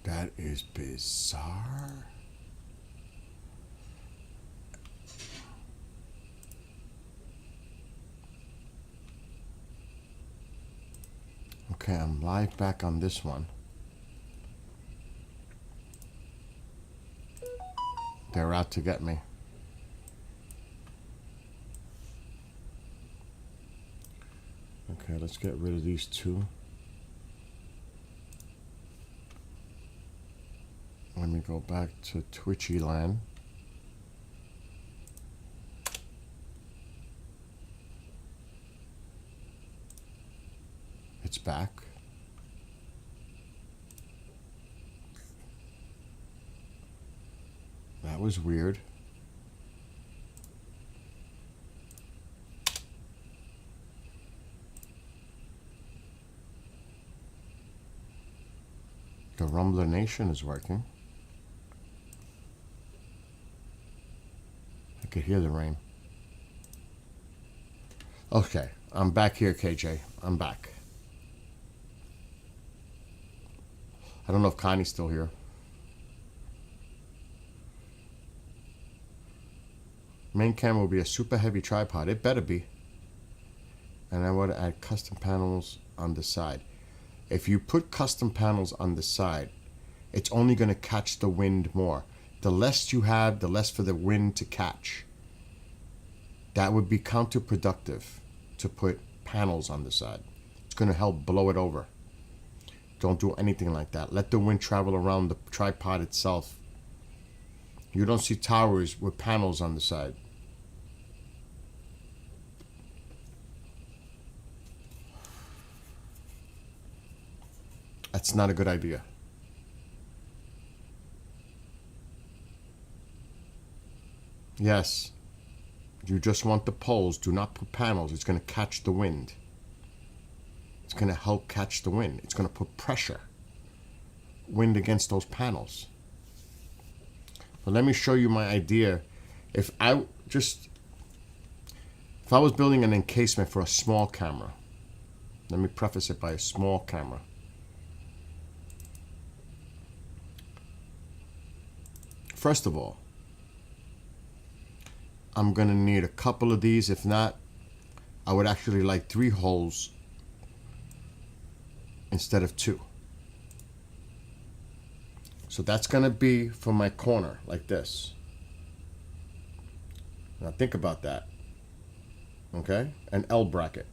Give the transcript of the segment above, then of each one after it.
That is bizarre. Okay, I'm live back on this one. They're out to get me. Okay, let's get rid of these two. Let me go back to Twitchy land. It's back. That was weird. The Rumbler Nation is working. I could hear the rain. Okay, I'm back here, KJ. I'm back. I don't know if Connie's still here. Main camera will be a super heavy tripod. It better be. And I want to add custom panels on the side. If you put custom panels on the side, it's only going to catch the wind more. The less you have, the less for the wind to catch. That would be counterproductive to put panels on the side. It's going to help blow it over. Don't do anything like that. Let the wind travel around the tripod itself. You don't see towers with panels on the side. That's not a good idea. Yes. You just want the poles. Do not put panels. It's going to catch the wind. It's going to help catch the wind. It's going to put pressure. Wind against those panels. But let me show you my idea. If I was building an encasement for a small camera, let me preface it by a small camera. First of all, I'm going to need a couple of these. If not, I would actually like 3 holes instead of 2. So that's going to be for my corner, like this. Now think about that. Okay? An L bracket.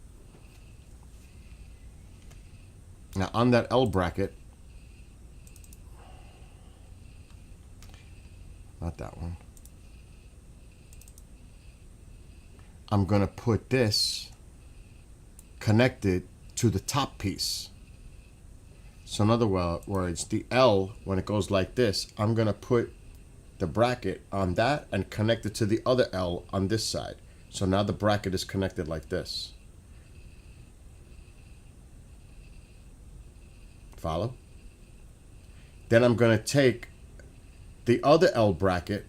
Now on that L bracket, not that one, I'm going to put this connected to the top piece. So in other words, the L, when it goes like this, I'm going to put the bracket on that and connect it to the other L on this side. So now the bracket is connected like this. Follow? Then I'm going to take the other L bracket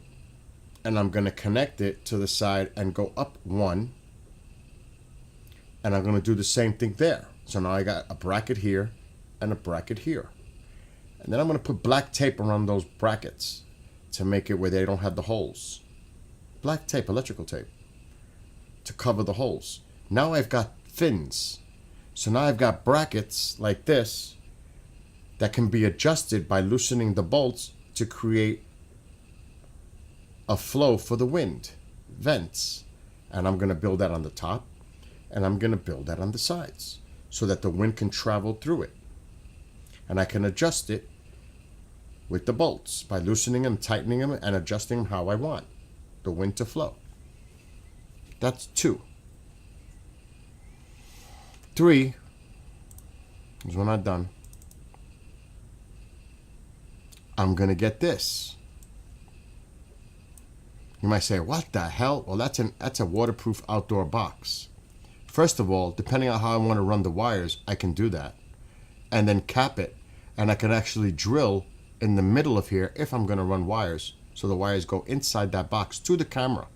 and I'm going to connect it to the side and go up 1. And I'm going to do the same thing there. So now I got a bracket here and a bracket here. And then I'm going to put black tape around those brackets to make it where they don't have the holes. Black tape, electrical tape, to cover the holes. Now I've got fins. So now I've got brackets like this that can be adjusted by loosening the bolts to create a flow for the wind, vents. And I'm going to build that on the top, and I'm going to build that on the sides so that the wind can travel through it. And I can adjust it with the bolts by loosening them, tightening them, and adjusting them how I want the wind to flow. That's 2. 3 is when I'm done. I'm going to get this. You might say, what the hell? Well, that's a waterproof outdoor box. First of all, depending on how I want to run the wires, I can do that. And then cap it. And I can actually drill in the middle of here if I'm going to run wires. So the wires go inside that box to the camera.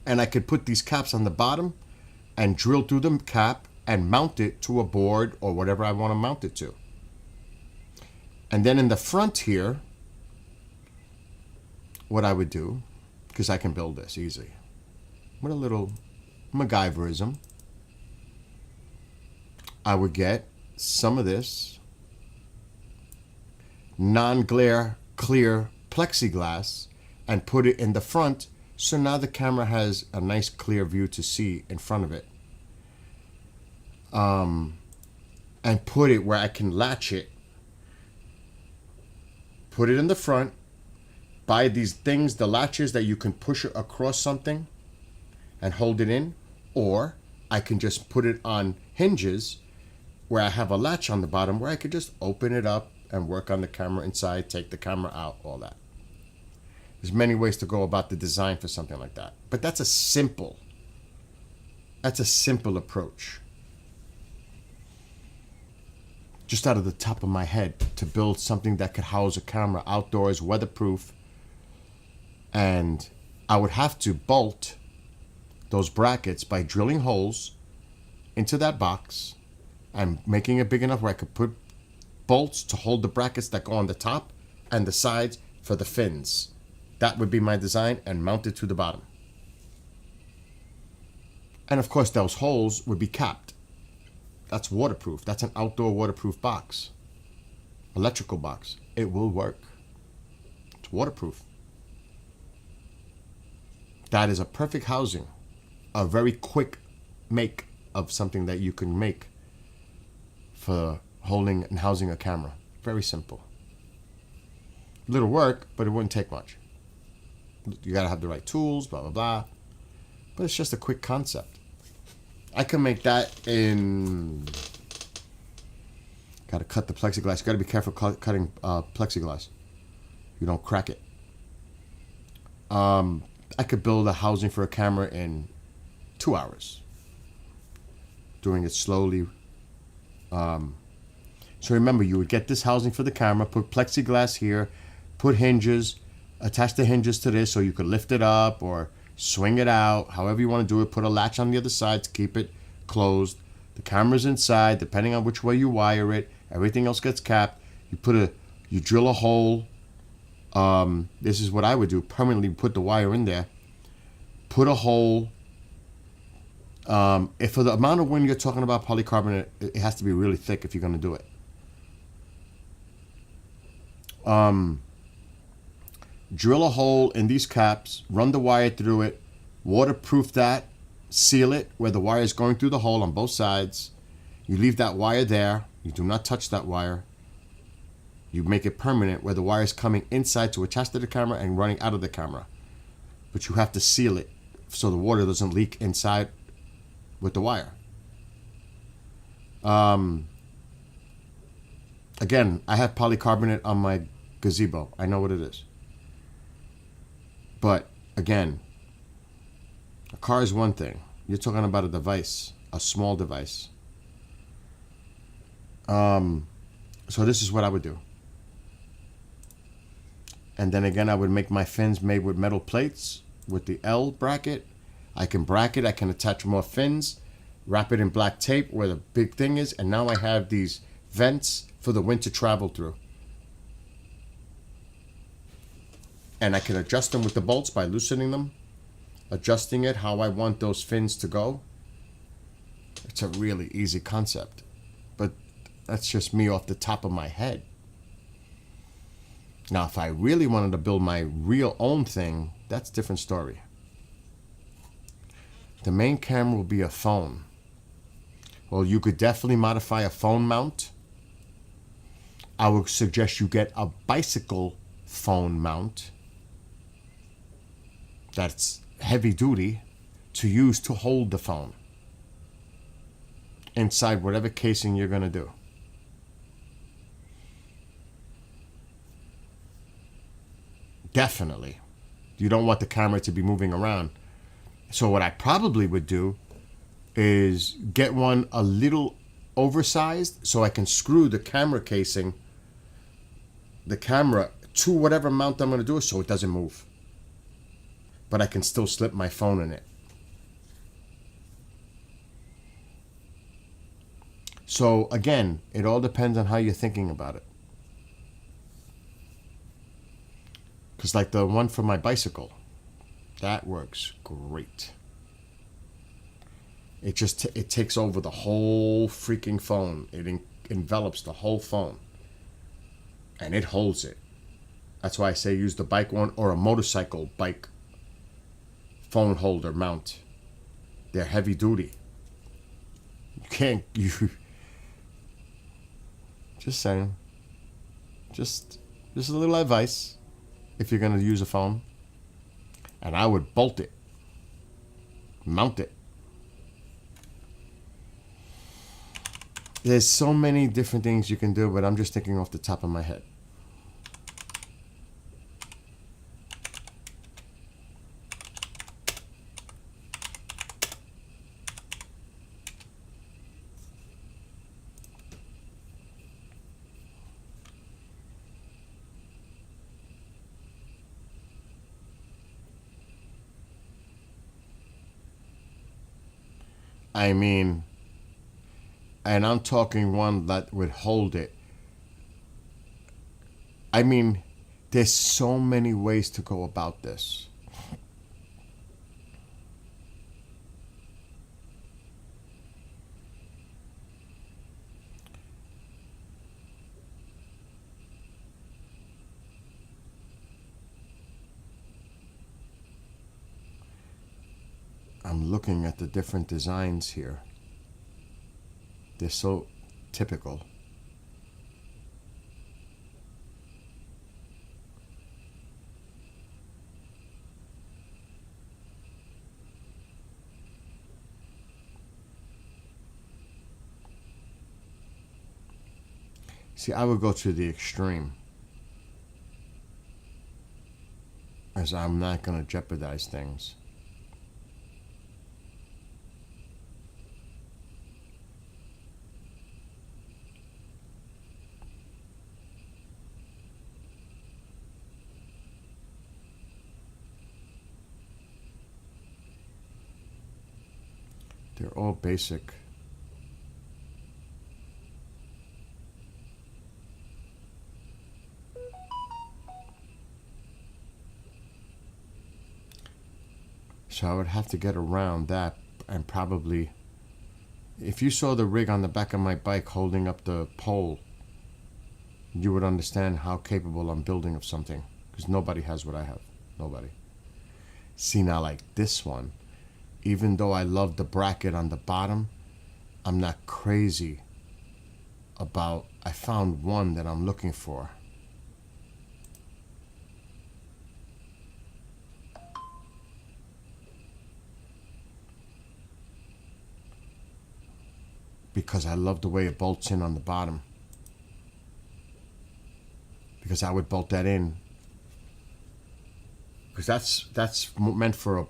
And I could put these caps on the bottom and drill through the cap and mount it to a board or whatever I want to mount it to. And then in the front here, what I would do, because I can build this easy, with a little MacGyverism, I would get some of this non-glare clear plexiglass and put it in the front, so now the camera has a nice clear view to see in front of it. And put it where I can latch it. Put it in the front. Buy these things, the latches that you can push it across something and hold it in. Or I can just put it on hinges where I have a latch on the bottom where I could just open it up and work on the camera inside, take the camera out, all that. There's many ways to go about the design for something like that. But that's a simple approach. Just out of the top of my head, to build something that could house a camera outdoors, weatherproof. And I would have to bolt those brackets by drilling holes into that box and making it big enough where I could put bolts to hold the brackets that go on the top and the sides for the fins. That would be my design, and mount it to the bottom. And of course, those holes would be capped. That's waterproof. That's an outdoor waterproof box. Electrical box. It will work. It's waterproof. That is a perfect housing. A very quick make of something that you can make for holding and housing a camera. Very simple. Little work, but it wouldn't take much. You gotta have the right tools, blah, blah, blah. But it's just a quick concept. I can make that in... Gotta cut the plexiglass. You gotta be careful cutting plexiglass. You don't crack it. I could build a housing for a camera in 2 hours. Doing it slowly. So remember, you would get this housing for the camera, put plexiglass here, put hinges, attach the hinges to this so you could lift it up or swing it out, however you want to do it. Put a latch on the other side to keep it closed. The camera's inside, depending on which way you wire it. Everything else gets capped. You drill a hole. This is what I would do. Permanently put the wire in there. Put a hole. If for the amount of wind you're talking about, polycarbonate, it has to be really thick if you're going to do it. Drill a hole in these caps, run the wire through it, waterproof that, seal it where the wire is going through the hole on both sides. You leave that wire there. You do not touch that wire. You make it permanent where the wire is coming inside to attach to the camera and running out of the camera. But you have to seal it so the water doesn't leak inside with the wire. Again, I have polycarbonate on my gazebo. I know what it is. But again, a car is one thing. You're talking about a device, a small device. So this is what I would do. And then again, I would make my fins made with metal plates with the L bracket. I can bracket, I can attach more fins, wrap it in black tape where the big thing is, and now I have these vents for the wind to travel through. And I can adjust them with the bolts by loosening them, adjusting it how I want those fins to go. It's a really easy concept, but that's just me off the top of my head. Now, if I really wanted to build my real own thing, that's a different story. The main camera will be a phone. Well, you could definitely modify a phone mount. I would suggest you get a bicycle phone mount that's heavy duty to use to hold the phone inside whatever casing you're going to do. Definitely. You don't want the camera to be moving around. So what I probably would do is get one a little oversized so I can screw the camera casing, the camera, to whatever mount I'm going to do so it doesn't move. But I can still slip my phone in it. So again, it all depends on how you're thinking about it. Because like the one for my bicycle, that works great. It just it takes over the whole freaking phone. It envelops the whole phone, and it holds it. That's why I say use the bike one or a motorcycle bike phone holder mount. They're heavy duty. You can't you. Just saying. Just a little advice if you're gonna use a phone. And I would bolt it, mount it. There's so many different things you can do, but I'm just thinking off the top of my head. I mean, and I'm talking one that would hold it. I mean, there's so many ways to go about this. I'm looking at the different designs here. They're so typical. See, I would go to the extreme, as I'm not going to jeopardize things. They're all basic. So I would have to get around that and probably, if you saw the rig on the back of my bike holding up the pole, you would understand how capable I'm building of something. Because nobody has what I have. Nobody. See, now like this one, even though I love the bracket on the bottom, I'm not crazy about, I found one that I'm looking for. Because I love the way it bolts in on the bottom. Because I would bolt that in. Because that's meant for a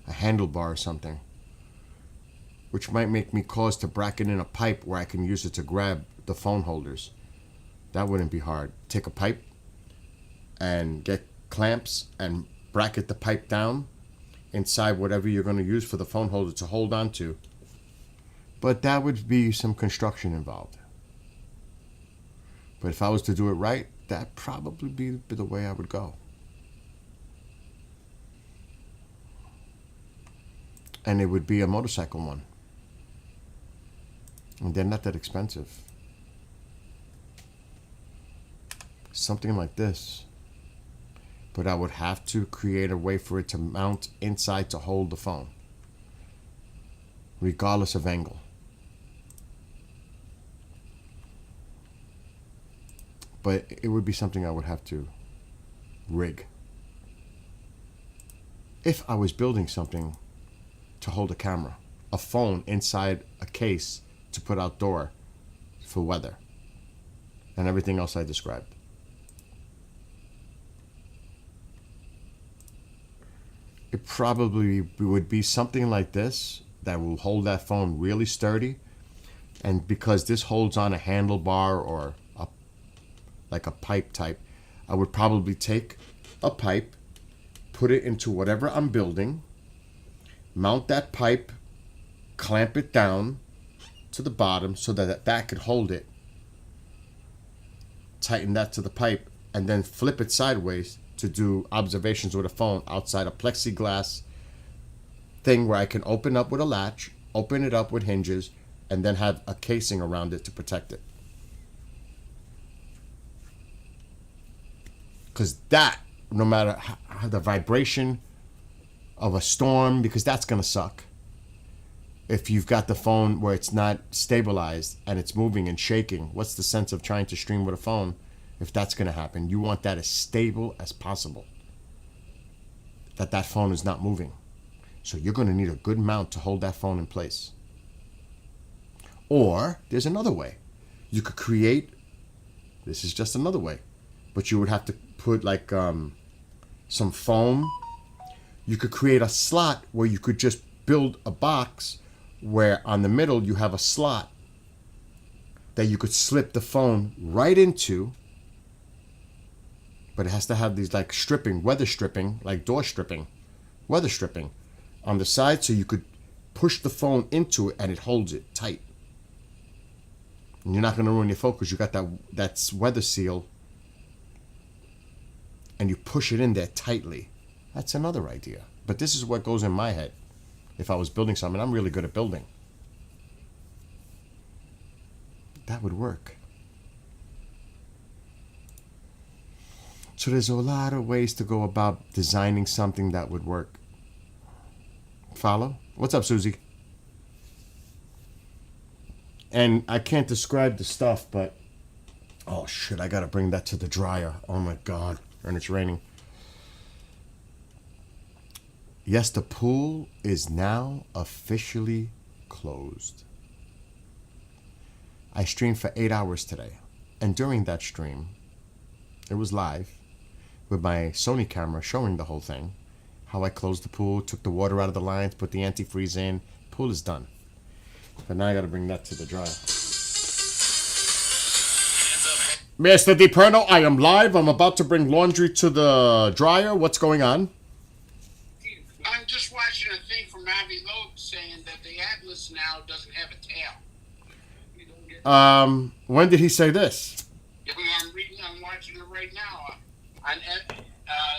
handlebar or something, which might make me cause to bracket in a pipe where I can use it to grab the phone holders. That wouldn't be hard. Take a pipe and get clamps and bracket the pipe down inside whatever you're going to use for the phone holder to hold on to. But that would be some construction involved. But if I was to do it right, that'd probably be the way I would go. And it would be a motorcycle one. And they're not that expensive. Something like this. But I would have to create a way for it to mount inside to hold the phone, regardless of angle. But it would be something I would have to rig. If I was building something to hold a camera, a phone inside a case to put outdoor for weather, and everything else I described. It probably would be something like this that will hold that phone really sturdy. And because this holds on a handlebar or like a pipe type, I would probably take a pipe, put it into whatever I'm building, mount that pipe, clamp it down to the bottom so that could hold it. tighten that to the pipe, and then flip it sideways to do observations with a phone outside a plexiglass thing where I can open up with a latch, open it up with hinges, and then have a casing around it to protect it. Because that, no matter how the vibration of a storm, because that's going to suck. If you've got the phone where it's not stabilized and it's moving and shaking, what's the sense of trying to stream with a phone if that's going to happen? You want that as stable as possible, that phone is not moving. So you're going to need a good mount to hold that phone in place. Or there's another way. You could create, this is just another way, but you would have to put like some foam. You could create a slot where you could just build a box where on the middle you have a slot that you could slip the phone right into, but it has to have these like stripping, weather stripping, like door stripping, weather stripping on the side, so you could push the phone into it and it holds it tight. And you're not going to ruin your focus. You got that weather seal, and you push it in there tightly. That's another idea. But this is what goes in my head. If I was building something, I'm really good at building. That would work. So there's a lot of ways to go about designing something that would work. Follow? What's up, Susie? And I can't describe the stuff, but oh shit, I gotta bring that to the dryer. Oh my god. And it's raining. Yes, the pool is now officially closed. I streamed for 8 hours today. And during that stream, it was live with my Sony camera showing the whole thing. How I closed the pool, took the water out of the lines, put the antifreeze in. Pool is done. But now I gotta bring that to the dryer. Mr. DiPerno, I am live. I'm about to bring laundry to the dryer. What's going on? I'm just watching a thing from Avi Loeb saying that the Atlas now doesn't have a tail. When did he say this? I'm watching it right now.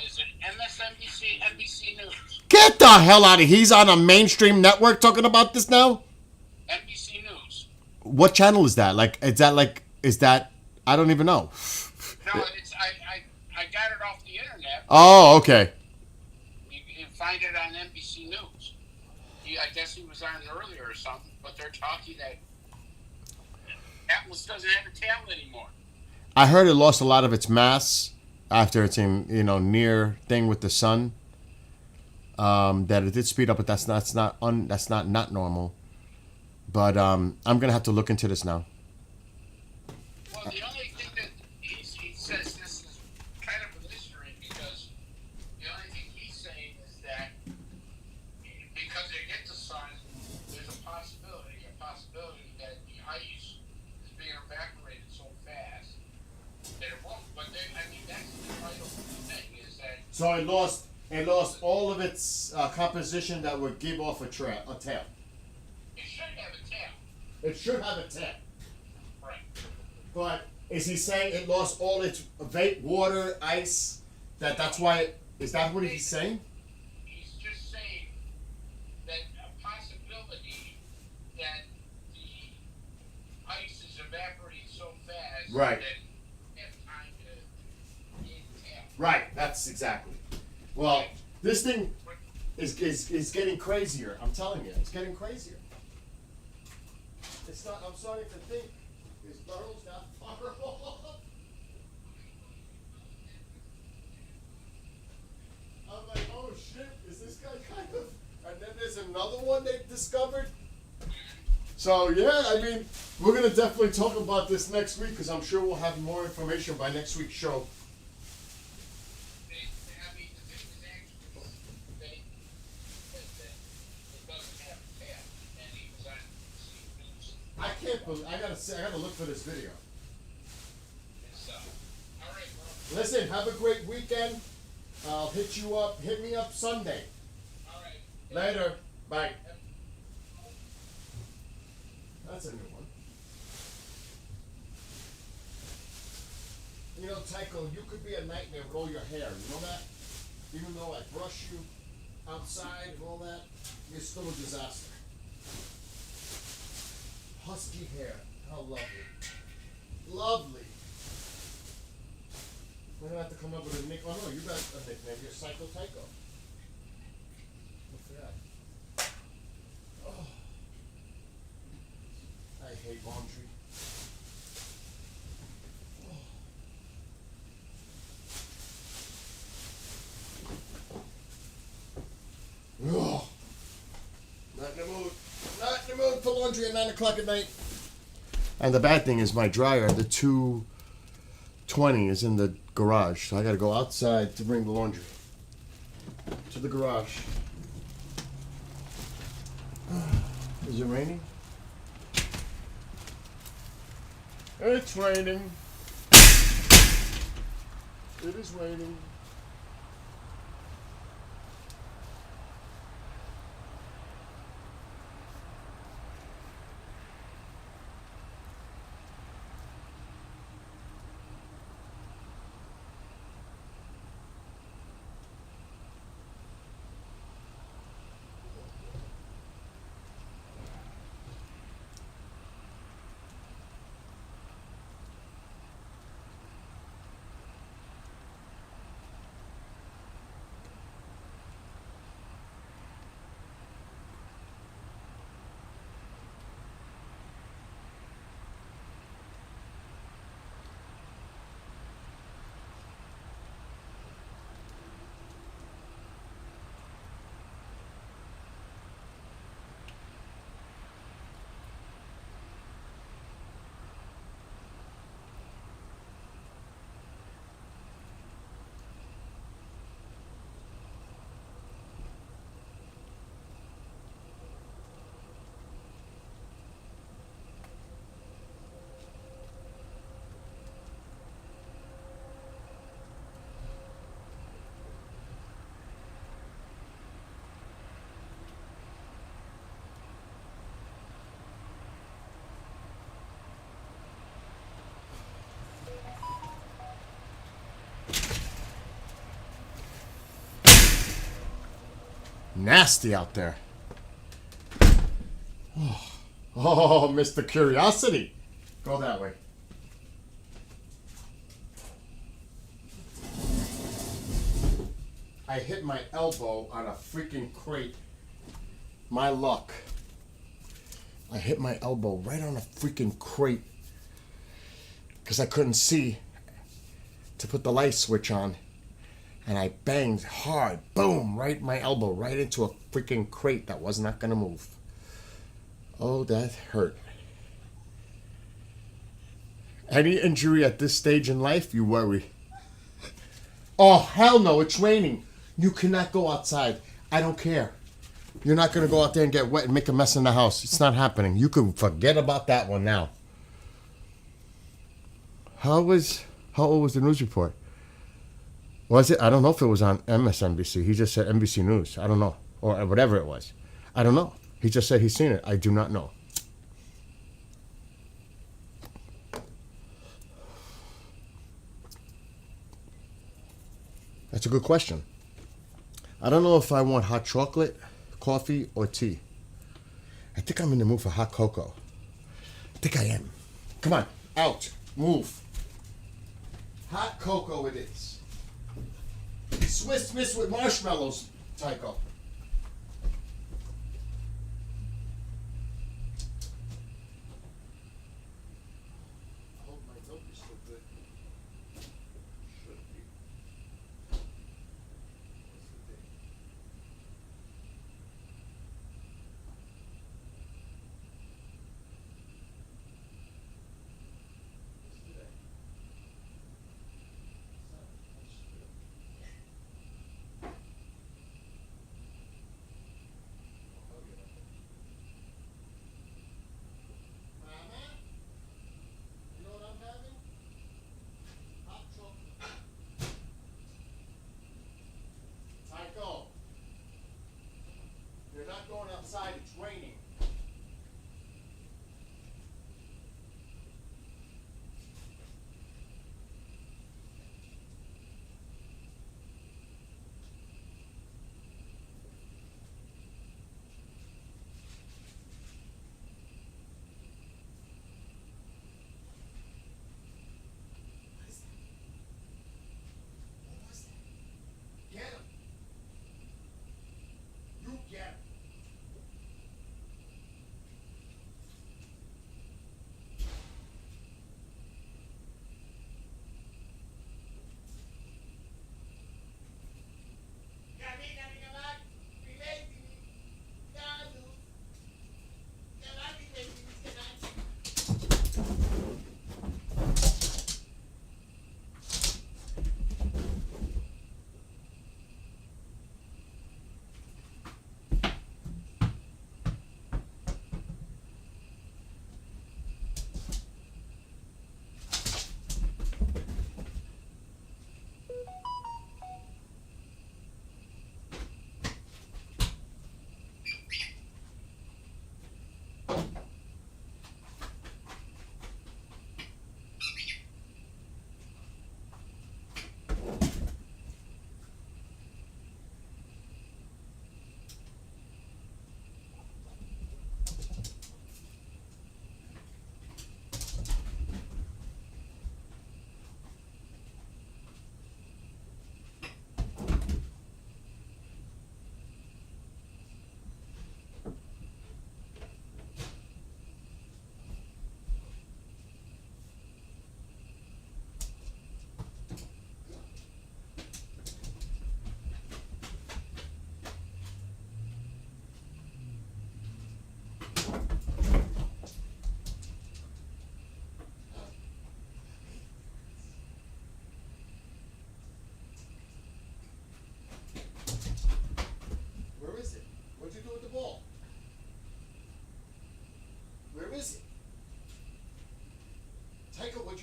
Is it MSNBC, NBC News? Get the hell out of here. He's on a mainstream network talking about this now? NBC News. What channel is that? Is that, I don't even know. No, I got it off the internet. Oh, okay. You find it on NBC News. I guess he was on earlier or something, but they're talking that Atlas doesn't have a tail anymore. I heard it lost a lot of its mass after it's in, near thing with the sun. That it did speed up, but that's not normal. But I'm gonna have to look into this now. Well, the only thing that he says this is kind of a mystery, because the only thing he's saying is that because they get the sun, there's a possibility that the ice is being evaporated so fast that it won't. But that's the vital thing, is that. So it lost all of its composition that would give off a tail. It should have a tail. It should have a tail. Right. But is he saying it lost all its water, ice? That's why. Is that what he's saying? He's just saying that a possibility that the ice is evaporating so fast Right. that you have time to get the tail. Right. That's exactly. Well, this thing is getting crazier. I'm telling you, it's getting crazier. It's not. I'm starting to think. Is Burroughs that far off? I'm like, oh shit, is this guy kind of? And then there's another one they discovered. So yeah, I mean, we're gonna definitely talk about this next week, because I'm sure we'll have more information by next week's show. I can't believe. I gotta look for this video. All right, bro. Listen, have a great weekend. I'll hit you up. Hit me up Sunday. All right. Later. Bye. That's a new one. You know, Tycho, you could be a nightmare with all your hair. You know that? Even though I brush you outside and all that, you're still a disaster. Husky hair. How lovely. Lovely. We're going to have to come up with a nick. Oh, no, you got a nickname. You're Psycho Tycho. What's that? Oh. I hate laundry. Oh. Not in the mood. Not in the mood for laundry at 9 o'clock at night. And the bad thing is my dryer, the 220 is in the garage. So I got to go outside to bring the laundry to the garage. Is it raining? It's raining. It is raining. Nasty out there. Oh, Mr. Curiosity. Go that way. I hit my elbow on a freaking crate. My luck. I hit my elbow right on a freaking crate because I couldn't see to put the light switch on. And I banged hard, boom, right my elbow, right into a freaking crate that was not going to move. Oh, that hurt. Any injury at this stage in life, you worry. Oh, hell no, it's raining. You cannot go outside. I don't care. You're not going to go out there and get wet and make a mess in the house. It's not happening. You can forget about that one now. How old was the news report? Was it? I don't know if it was on MSNBC. He just said NBC News. I don't know. Or whatever it was. I don't know. He just said he's seen it. I do not know. That's a good question. I don't know if I want hot chocolate, coffee, or tea. I think I'm in the mood for hot cocoa. I think I am. Come on. Out. Move. Hot cocoa it is. Swiss Miss with marshmallows, Tycho. I hope my milk is still good. Should be. What's the date? What's today?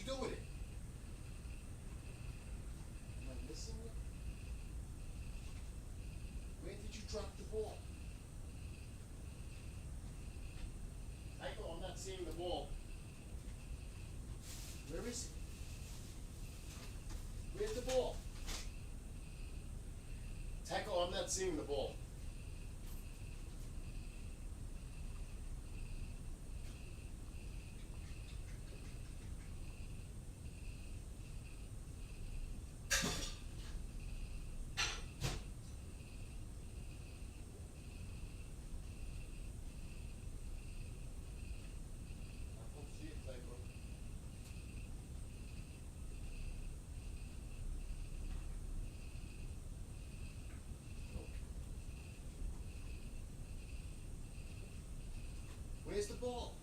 do with it? Am I missing it? Where did you drop the ball? Tycho, I'm not seeing the ball. Where is it? Where's the ball? Tycho, I'm not seeing the ball. Where's the ball?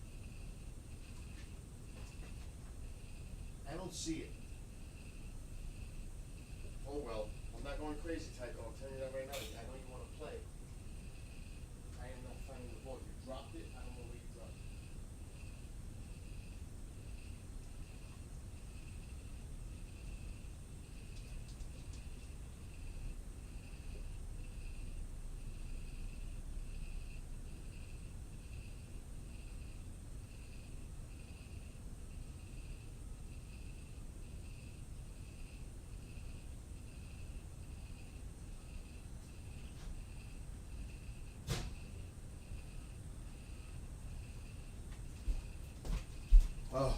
I don't see it. Oh well, I'm not going crazy, Tycho. I'm telling you that right now. I know you want to play. I am not finding the ball. You dropped it. I don't know where you dropped it. Oh.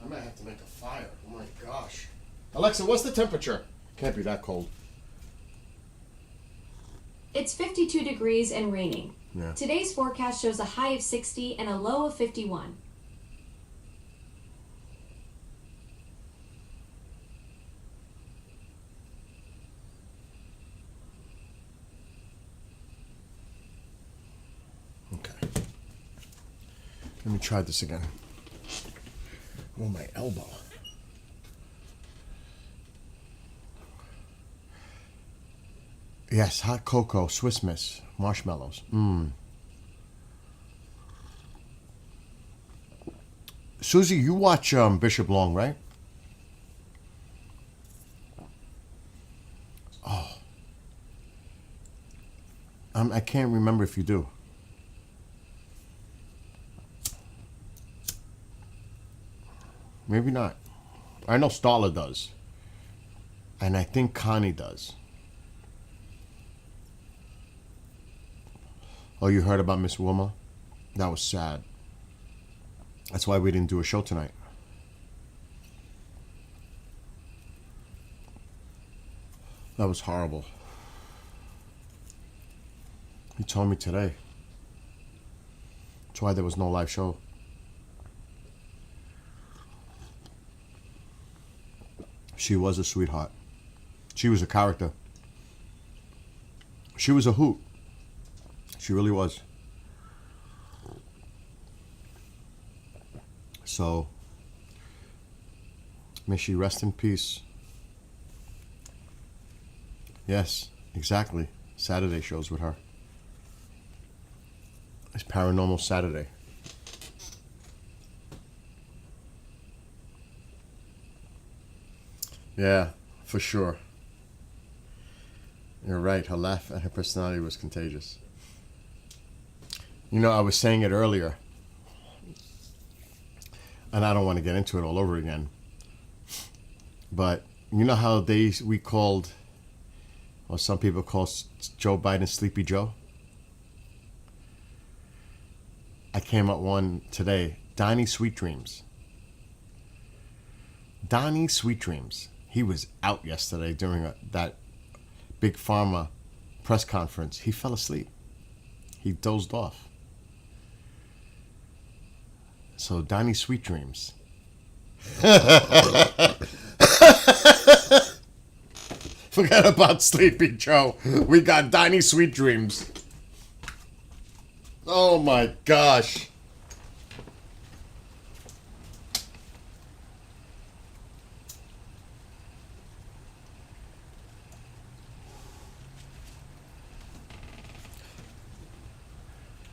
I might have to make a fire. Oh my gosh. Alexa, what's the temperature? Can't be that cold. It's 52 degrees and raining. Yeah. Today's forecast shows a high of 60 and a low of 51. Okay. Let me try this again. Oh, my elbow. Yes, hot cocoa, Swiss Miss, marshmallows. Susie, you watch Bishop Long, right? Oh. I can't remember if you do. Maybe not. I know Starla does. And I think Connie does. Oh, you heard about Miss Wilma? That was sad. That's why we didn't do a show tonight. That was horrible. He told me today. That's why there was no live show. She was a sweetheart. She was a character. She was a hoot. She really was. So, may she rest in peace. Yes, exactly. Saturday shows with her. It's Paranormal Saturday. Yeah, for sure. You're right. Her laugh and her personality was contagious. You know, I was saying it earlier, and I don't want to get into it all over again, but you know how we called, or some people call Joe Biden Sleepy Joe? I came up one today, Donnie Sweet Dreams. Donnie Sweet Dreams. He was out yesterday during that big pharma press conference. He fell asleep. He dozed off. So Donnie Sweet Dreams. Forget about Sleepy Joe. We got Donnie Sweet Dreams. Oh my gosh.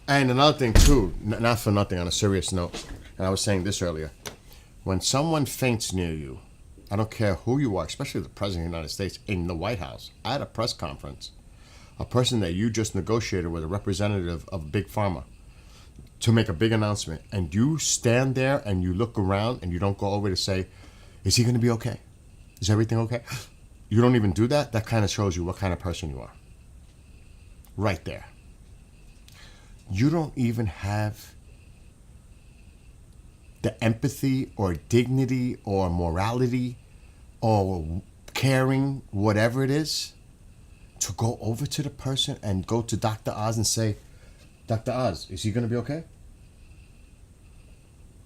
And another thing too, not for nothing, on a serious note, and I was saying this earlier, when someone faints near you, I don't care who you are, especially the President of the United States, in the White House, at a press conference, a person that you just negotiated with, a representative of Big Pharma, to make a big announcement, and you stand there and you look around and you don't go over to say, is he going to be okay? Is everything okay? You don't even do that? That kind of shows you what kind of person you are. Right there. You don't even have the empathy or dignity or morality or caring, whatever it is, to go over to the person and go to Dr. Oz and say, Dr. Oz, is he going to be okay?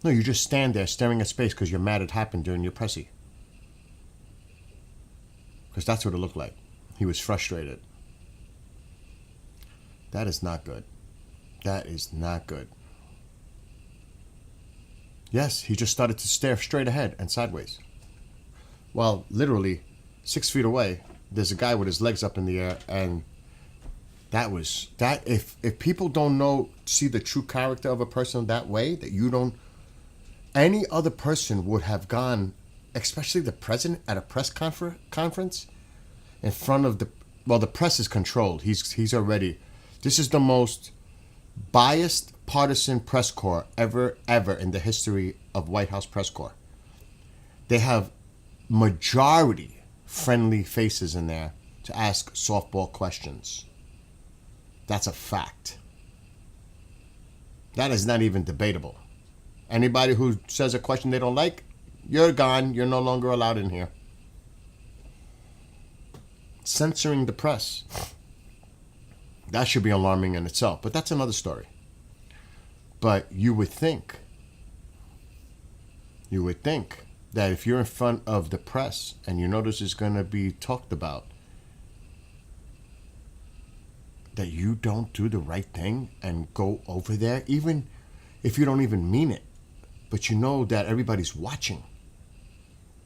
No, you just stand there staring at space because you're mad it happened during your pressy. Because that's what it looked like. He was frustrated. That is not good. That is not good. Yes, he just started to stare straight ahead and sideways. Well, literally 6 feet away, there's a guy with his legs up in the air, and if people don't see the true character of a person that way, that you don't, any other person would have gone, especially the president at a press conference in front of the press is controlled. He's already, this is the most biased partisan press corps ever in the history of White House press corps. They have majority friendly faces in there to ask softball questions. That's a fact. That is not even debatable. Anybody who says a question they don't like, you're gone. You're no longer allowed in here. Censoring the press. That should be alarming in itself, but that's another story. But you would think that if you're in front of the press and you know this is going to be talked about, that you don't do the right thing and go over there, even if you don't even mean it, but you know that everybody's watching.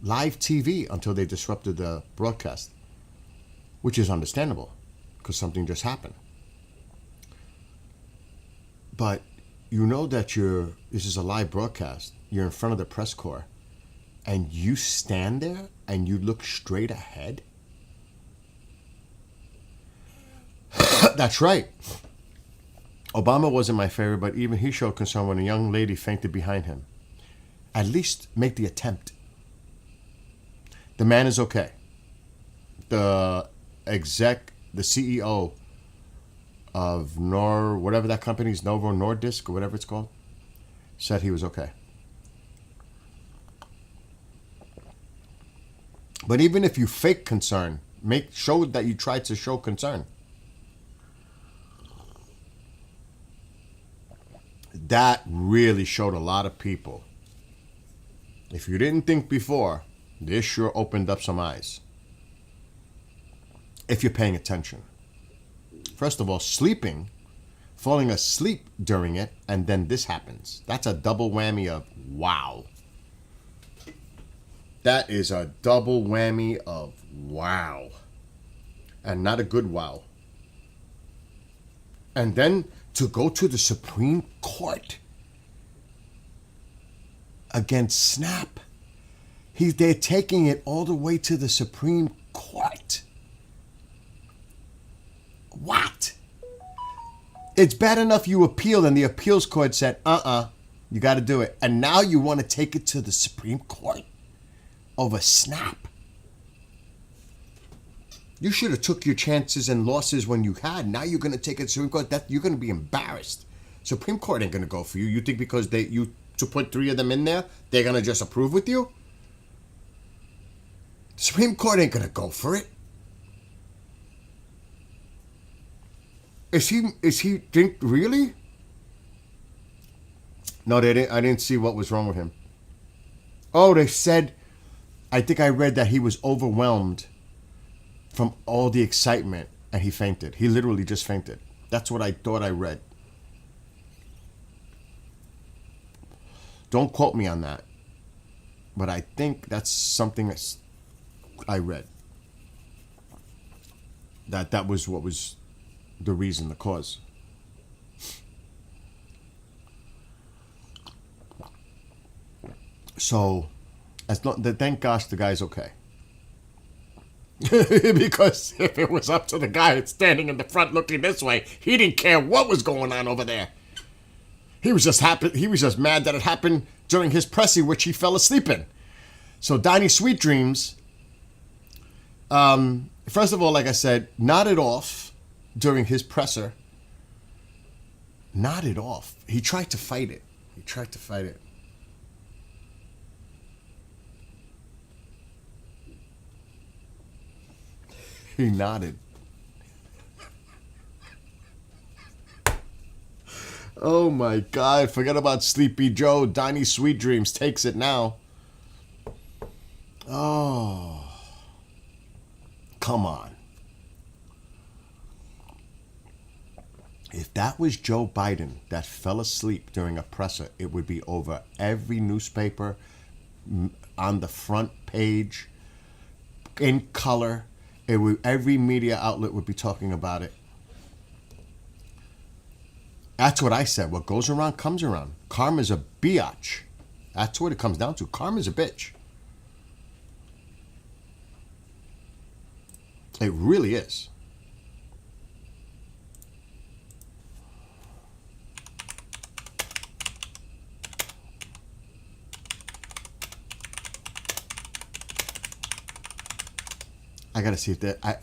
Live TV until they disrupted the broadcast, which is understandable because something just happened. But you know that this is a live broadcast. You're in front of the press corps, and you stand there and you look straight ahead. That's right. Obama wasn't my favorite, but even he showed concern when a young lady fainted behind him. At least make the attempt. The man is okay. The CEO of whatever that company is, Novo Nordisk or whatever it's called, said he was okay. But even if you fake concern, show that you tried to show concern. That really showed a lot of people. If you didn't think before, this sure opened up some eyes. If you're paying attention. First of all, falling asleep during it, and then this happens. That's a double whammy of wow. That is a double whammy of wow. And not a good wow. And then to go to the Supreme Court against Snap. They're taking it all the way to the Supreme Court. What? It's bad enough you appealed and the appeals court said, you got to do it. And now you want to take it to the Supreme Court over Snap. You should have took your chances and losses when you had. Now you're going to take it to the Supreme Court. You're going to be embarrassed. Supreme Court ain't going to go for you. You think because to put 3 of them in there, they're going to just approve with you? Supreme Court ain't going to go for it. Is he think really? No, they didn't. I didn't see what was wrong with him. Oh, they said, I think I read that he was overwhelmed from all the excitement and he fainted. He literally just fainted. That's what I thought I read. Don't quote me on that. But I think that's something that I read. That was what was the reason, the cause. So, thank gosh the guy's okay. Because if it was up to the guy standing in the front looking this way, he didn't care what was going on over there. He was just happy. He was just mad that it happened during his pressy, which he fell asleep in. So Donnie Sweet Dreams, first of all, like I said, nodded off during his presser. Nodded off. He tried to fight it. He nodded. Oh my God, forget about Sleepy Joe. Donnie Sweet Dreams takes it now. Oh, come on. If that was Joe Biden that fell asleep during a presser, it would be over every newspaper, on the front page, in color. Every media outlet would be talking about it. That's what I said. What goes around comes around. Karma's a biatch. That's what it comes down to. Karma's a bitch. It really is. I gotta see if that,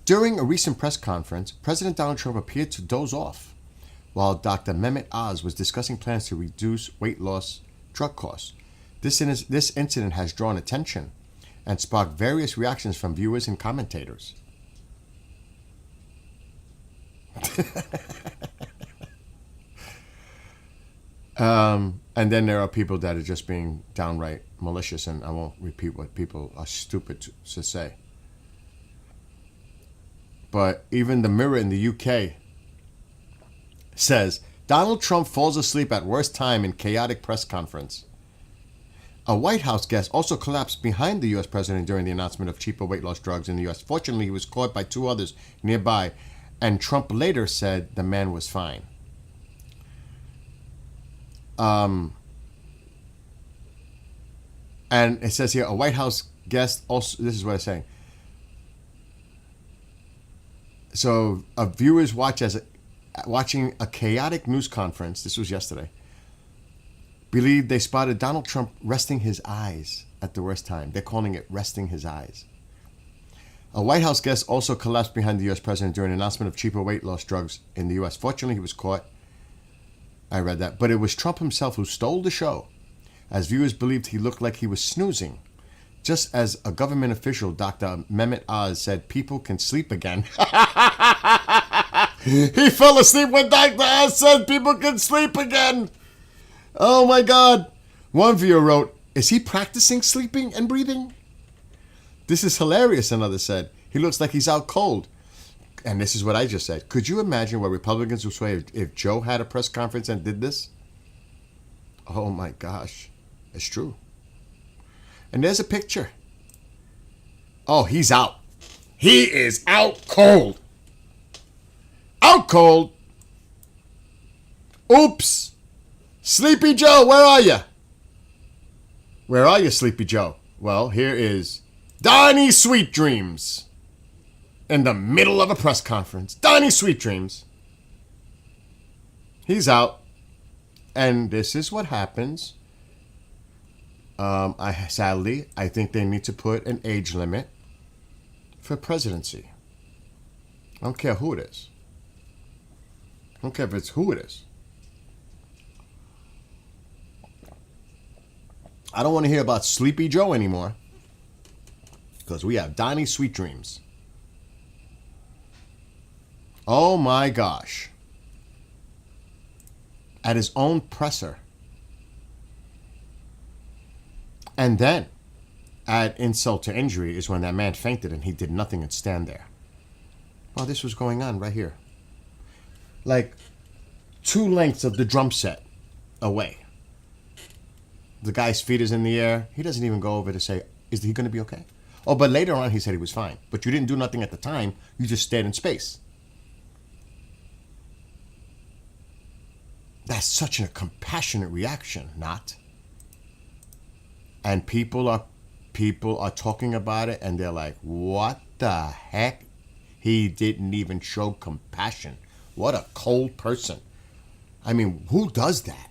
During a recent press conference, President Donald Trump appeared to doze off while Dr. Mehmet Oz was discussing plans to reduce weight loss drug costs. This incident has drawn attention and sparked various reactions from viewers and commentators. And then there are people that are just being downright malicious, and I won't repeat what people are stupid to say. But even the Mirror in the UK says, Donald Trump falls asleep at worst time in chaotic press conference. A White House guest also collapsed behind the U.S. president during the announcement of cheaper weight loss drugs in the U.S. Fortunately, he was caught by two others nearby, and Trump later said the man was fine. And it says here, a White House guest also, this is what it's saying. So viewers watching a chaotic news conference, this was yesterday, believed they spotted Donald Trump resting his eyes at the worst time. They're calling it resting his eyes. A White House guest also collapsed behind the U.S. president during an announcement of cheaper weight loss drugs in the U.S. Fortunately, he was caught. I read that. But it was Trump himself who stole the show, as viewers believed he looked like he was snoozing. Just as a government official, Dr. Mehmet Oz, said people can sleep again. He fell asleep when Dr. Oz said people can sleep again. Oh my God. One viewer wrote, is he practicing sleeping and breathing? This is hilarious, another said. He looks like he's out cold. And this is what I just said. Could you imagine what Republicans would say if Joe had a press conference and did this? Oh my gosh. It's true. And there's a picture. Oh, he's out. He is out cold. Out cold. Oops. Sleepy Joe, where are you? Where are you, Sleepy Joe? Well, here is Donnie Sweet Dreams. In the middle of a press conference. Donnie Sweet Dreams. He's out. And this is what happens. Sadly, I think they need to put an age limit for presidency. I don't care who it is. I don't care if it's who it is. I don't want to hear about Sleepy Joe anymore, because we have Donnie Sweet Dreams. Oh my gosh. At his own presser. And then, add insult to injury, is when that man fainted and he did nothing and stand there. Well, this was going on right here. Like 2 lengths of the drum set away. The guy's feet is in the air. He doesn't even go over to say, is he going to be okay? Oh, but later on he said he was fine. But you didn't do nothing at the time. You just stayed in space. That's such a compassionate reaction, not? And people are talking about it, and they're like, what the heck? He didn't even show compassion. What a cold person. I mean, who does that?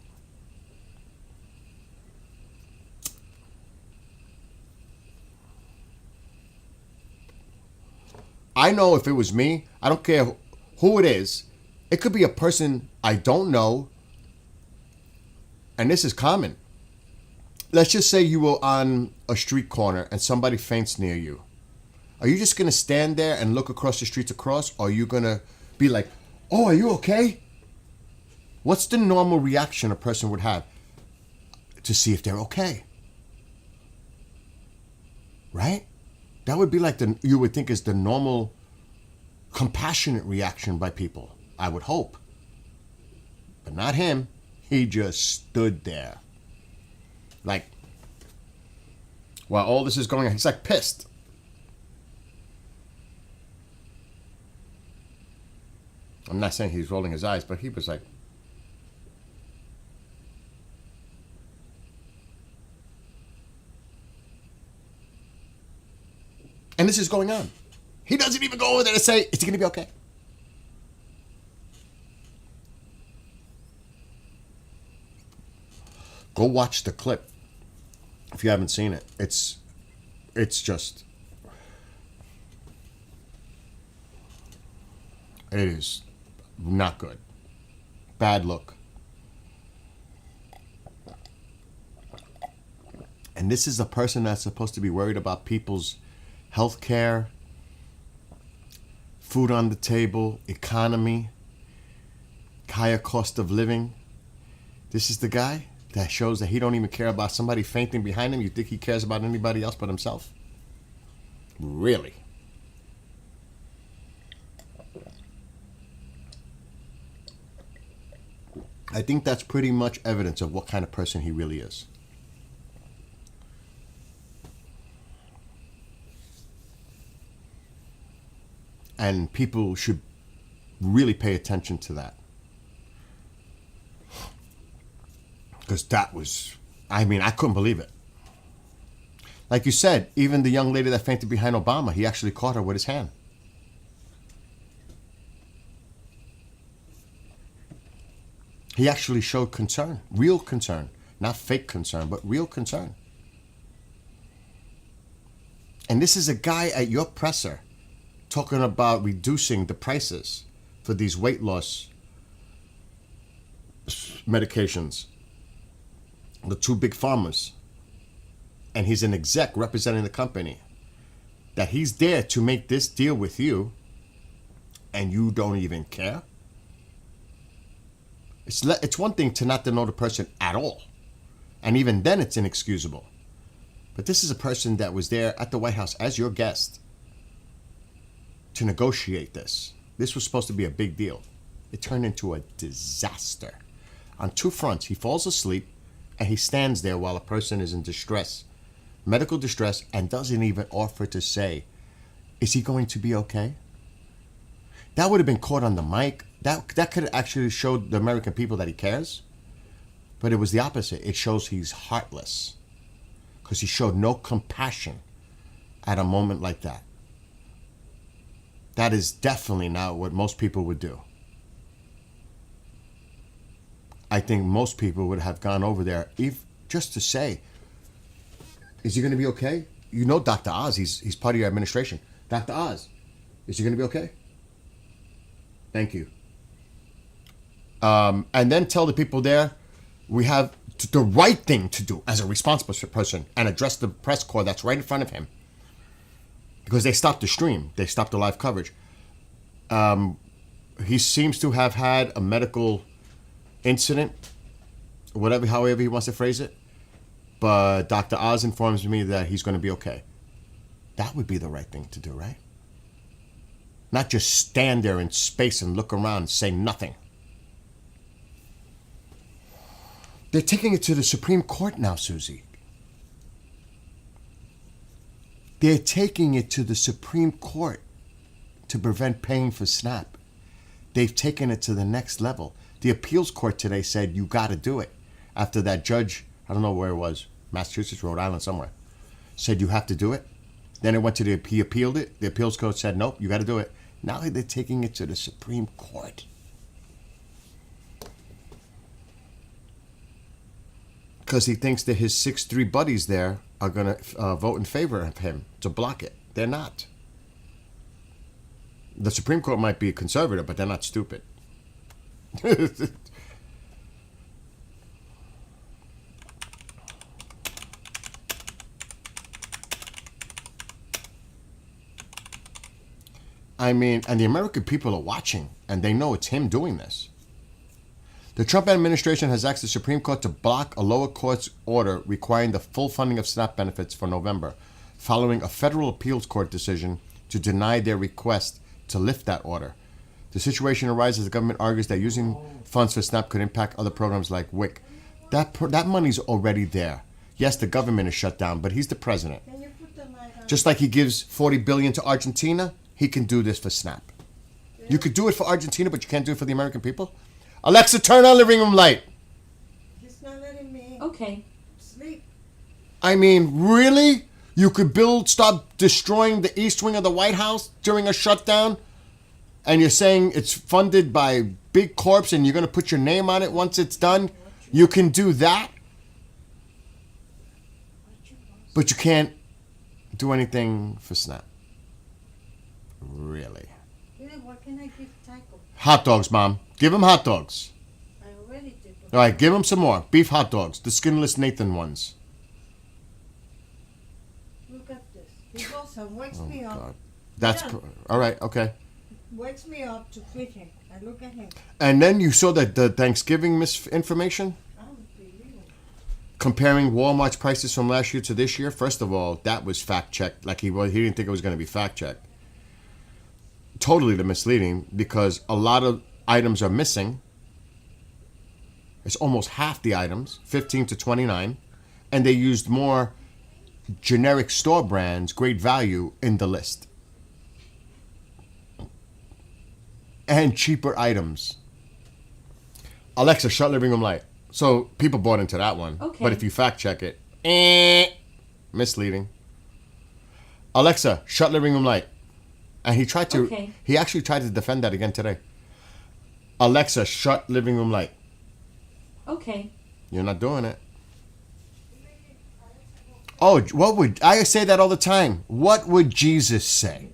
I know if it was me, I don't care who it is. It could be a person I don't know. And this is common. Let's just say you were on a street corner and somebody faints near you. Are you just going to stand there and look across the streets across? Or are you going to be like, oh, are you okay? What's the normal reaction a person would have to see if they're okay? Right? That would be like you would think is the normal compassionate reaction by people, I would hope. But not him. He just stood there. Like, while all this is going on, he's like pissed. I'm not saying he's rolling his eyes, but he was like, and this is going on. He doesn't even go over there to say, is he going to be okay? Go watch the clip if you haven't seen it. It's just, it is not good. Bad look. And this is a person that's supposed to be worried about people's health care, food on the table, economy, higher cost of living. This is the guy that shows that he don't even care about somebody fainting behind him. You think he cares about anybody else but himself? Really? I think that's pretty much evidence of what kind of person he really is. And people should really pay attention to that. Because that was, I mean, I couldn't believe it. Like you said, even the young lady that fainted behind Obama, he actually caught her with his hand. He actually showed concern, real concern, not fake concern, but real concern. And this is a guy at your presser talking about reducing the prices for these weight loss medications. The two big pharmas. And he's an exec representing the company. That he's there to make this deal with you and you don't even care? It's one thing to not to know the person at all. And even then it's inexcusable. But this is a person that was there at the White House as your guest to negotiate this. This was supposed to be a big deal. It turned into a disaster. On two fronts, he falls asleep and he stands there while a person is in distress, medical distress, and doesn't even offer to say, is he going to be okay? That would have been caught on the mic. That could have actually showed the American people that he cares. But it was the opposite. It shows he's heartless. Because he showed no compassion at a moment like that. That is definitely not what most people would do. I think most people would have gone over there just to say, is he going to be okay? You know Dr. Oz, he's part of your administration. Dr. Oz, is he going to be okay? Thank you. And then tell the people there, we have the right thing to do as a responsible person and address the press corps that's right in front of him. Because they stopped the stream. They stopped the live coverage. He seems to have had a medical incident, however he wants to phrase it. But Dr. Oz informs me that he's going to be okay. That would be the right thing to do, right? Not just stand there in space and look around and say nothing. They're taking it to the Supreme Court now, Susie. They're taking it to the Supreme Court to prevent paying for SNAP. they've taken it to the next level. The appeals court today said you got to do it. After that judge, I don't know where it was, Massachusetts, Rhode Island, somewhere, said you have to do it. Then it went to he appealed it. The appeals court said, nope, you got to do it. Now they're taking it to the Supreme Court. Because he thinks that his 6'3" buddies there are going to vote in favor of him to block it. They're not. The Supreme Court might be conservative, but they're not stupid. I mean, and the American people are watching, and they know it's him doing this. The Trump administration has asked the Supreme Court to block a lower court's order requiring the full funding of SNAP benefits for November, following a federal appeals court decision to deny their request to lift that order. The situation arises as the government argues that using funds for SNAP could impact other programs like WIC. That money's already there. Yes, the government is shut down, but he's the president. Just like he gives $40 billion to Argentina, he can do this for SNAP. You could do it for Argentina, but you can't do it for the American people? Alexa, turn on living room light. He's not letting me Okay. sleep. I mean, really? You could stop destroying the east wing of the White House during a shutdown? And you're saying it's funded by big corps and you're going to put your name on it once it's done? You can do that? But you can't do anything for SNAP. Really? Yeah, what can I give Taco? Hot dogs, Mom. Give him hot dogs. I already did. All right, give him some more. Beef hot dogs. The skinless Nathan ones. Look at this. He goes and wakes Oh, me up. God. That's... Yeah. All right, okay. Wakes me up to feed him. I look at him. And then you saw the Thanksgiving misinformation? Unbelievable. Comparing Walmart's prices from last year to this year. First of all, that was fact-checked. Like he didn't think it was going to be fact-checked. Totally misleading because a lot of items are missing. It's almost half the items, 15 to 29. And they used more generic store brands, great value, in the list. And cheaper items. Alexa, shut living room light. So people bought into that one. Okay. But if you fact check it, misleading. Alexa, shut living room light. And he tried to. Okay. He actually tried to defend that again today. Alexa, shut living room light. Okay. You're not doing it. Oh, what would I say that all the time? What would Jesus say?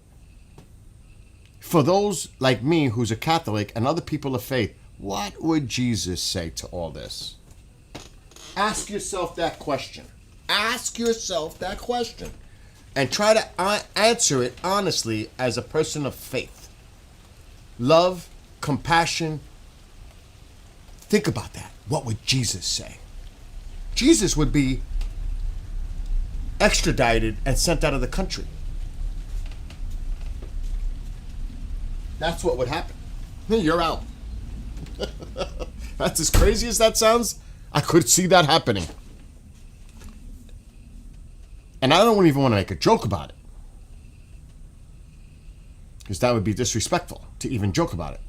For those like me who's a Catholic and other people of faith, what would Jesus say to all this? Ask yourself that question. Ask yourself that question. And try to answer it honestly as a person of faith. Love, compassion. Think about that. What would Jesus say? Jesus would be extradited and sent out of the country. That's what would happen. You're out. That's as crazy as that sounds. I could see that happening. And I don't even want to make a joke about it. Because that would be disrespectful to even joke about it.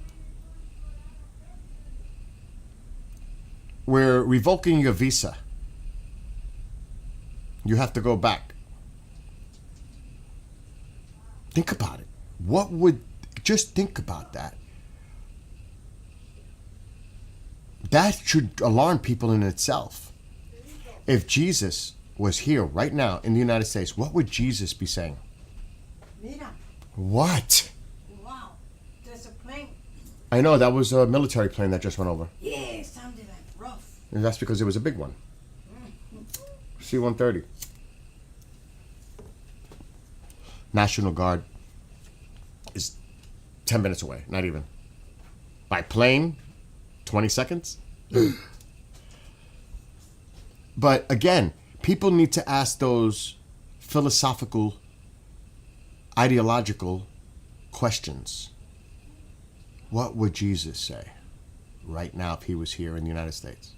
We're revoking your visa. You have to go back. Think about it. Just think about that. That should alarm people in itself. If Jesus was here right now in the United States, what would Jesus be saying? Mira. What? Wow. There's a plane. I know, that was a military plane that just went over. Yeah, it sounded like rough. And that's because it was a big one. C-130. National Guard is 10 minutes away, not even. By plane, 20 seconds. But again, people need to ask those philosophical, ideological questions. What would Jesus say right now if he was here in the United States?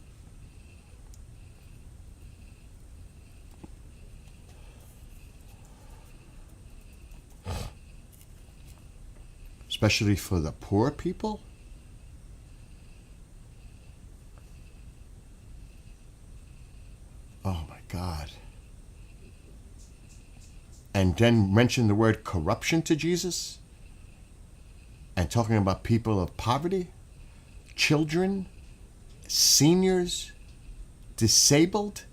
Especially for the poor people? Oh my God. And then mention the word corruption to Jesus? And talking about people of poverty, children, seniors, disabled,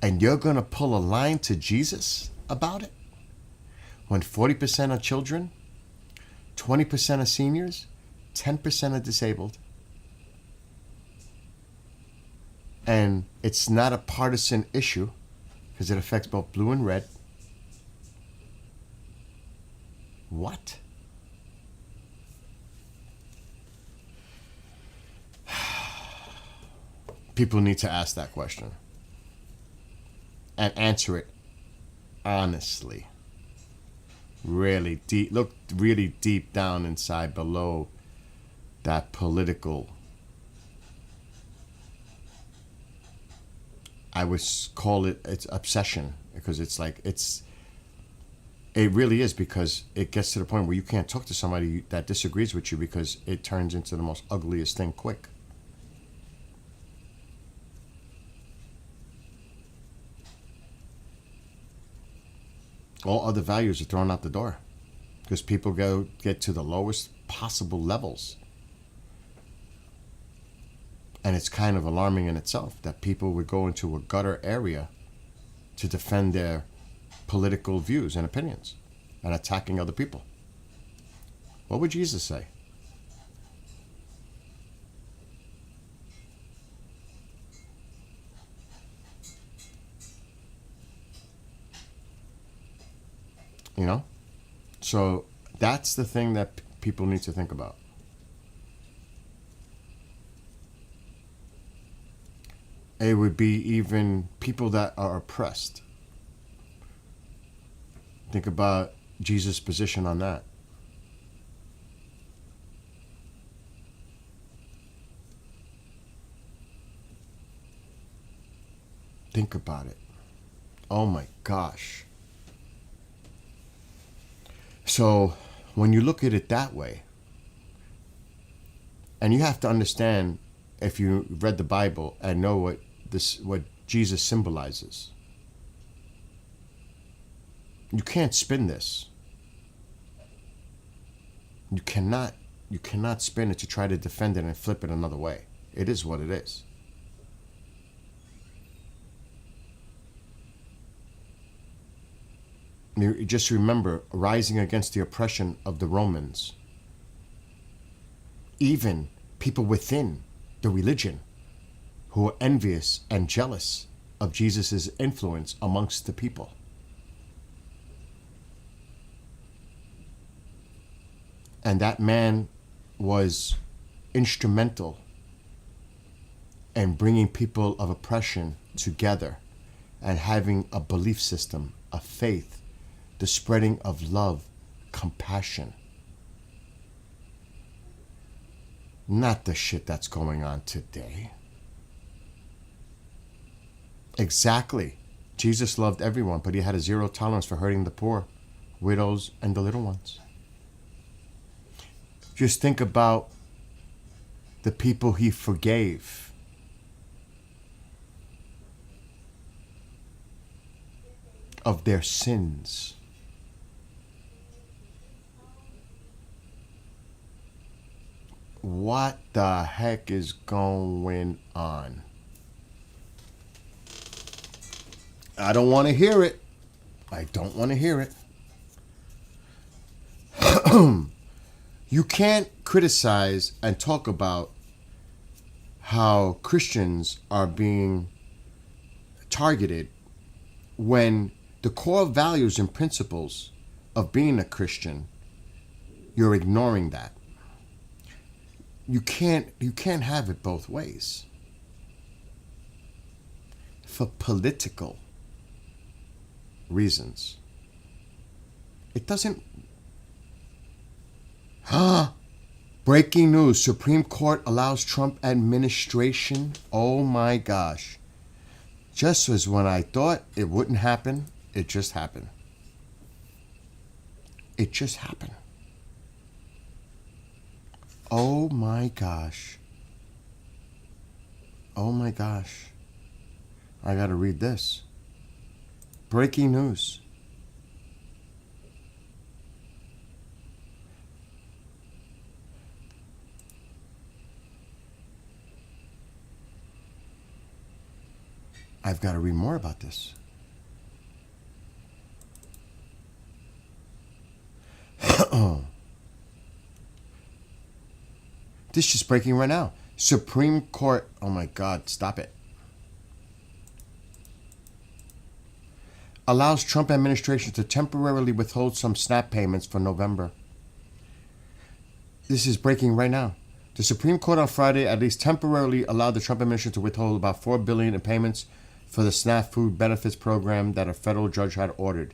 and you're going to pull a line to Jesus about it? When 40% are children, 20% are seniors, 10% are disabled. And it's not a partisan issue because it affects both blue and red. What? People need to ask that question and answer it honestly. Really deep, look really deep down inside below that political, I would call it, it's obsession, because it's like, it really is, because it gets to the point where you can't talk to somebody that disagrees with you because it turns into the most ugliest thing quick. All other values are thrown out the door because people get to the lowest possible levels. And it's kind of alarming in itself that people would go into a gutter area to defend their political views and opinions and attacking other people. What would Jesus say? You know? So that's the thing that people need to think about. It would be even people that are oppressed. Think about Jesus' position on that. Think about it. Oh my gosh. So when you look at it that way, and you have to understand, if you read the Bible and know what Jesus symbolizes, you can't spin this. You cannot spin it to try to defend it and flip it another way. It is what it is. You just remember rising against the oppression of the Romans. Even people within the religion who were envious and jealous of Jesus' influence amongst the people. And that man was instrumental in bringing people of oppression together and having a belief system, a faith, the spreading of love, compassion. Not the shit that's going on today. Exactly. Jesus loved everyone, but he had a zero tolerance for hurting the poor, widows, and the little ones. Just think about the people he forgave. Of their sins. What the heck is going on? I don't want to hear it. I don't want to hear it. You can't criticize and talk about how Christians are being targeted when the core values and principles of being a Christian, you're ignoring that. You can't have it both ways. For political reasons. It doesn't. Breaking news. Supreme Court allows Trump administration. Oh my gosh. Just as when I thought it wouldn't happen, it just happened. It just happened. Oh my gosh. Oh my gosh. I gotta read this. Breaking news. I've got to read more about this. This is just breaking right now. Supreme Court. Oh my God, stop it. Allows Trump administration to temporarily withhold some SNAP payments for November. This is breaking right now. The Supreme Court on Friday at least temporarily allowed the Trump administration to withhold about $4 billion in payments for the SNAP food benefits program that a federal judge had ordered.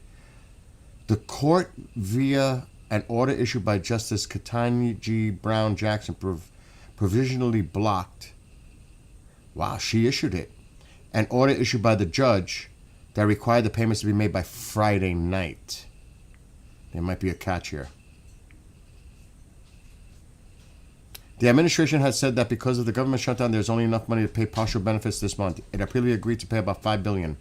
The court, via an order issued by Justice Ketanji G. Brown Jackson, provisionally blocked. Wow, she issued it. An order issued by the judge that required the payments to be made by Friday night. There might be a catch here. The administration had said that because of the government shutdown, there's only enough money to pay partial benefits this month. It apparently agreed to pay about $5 billion,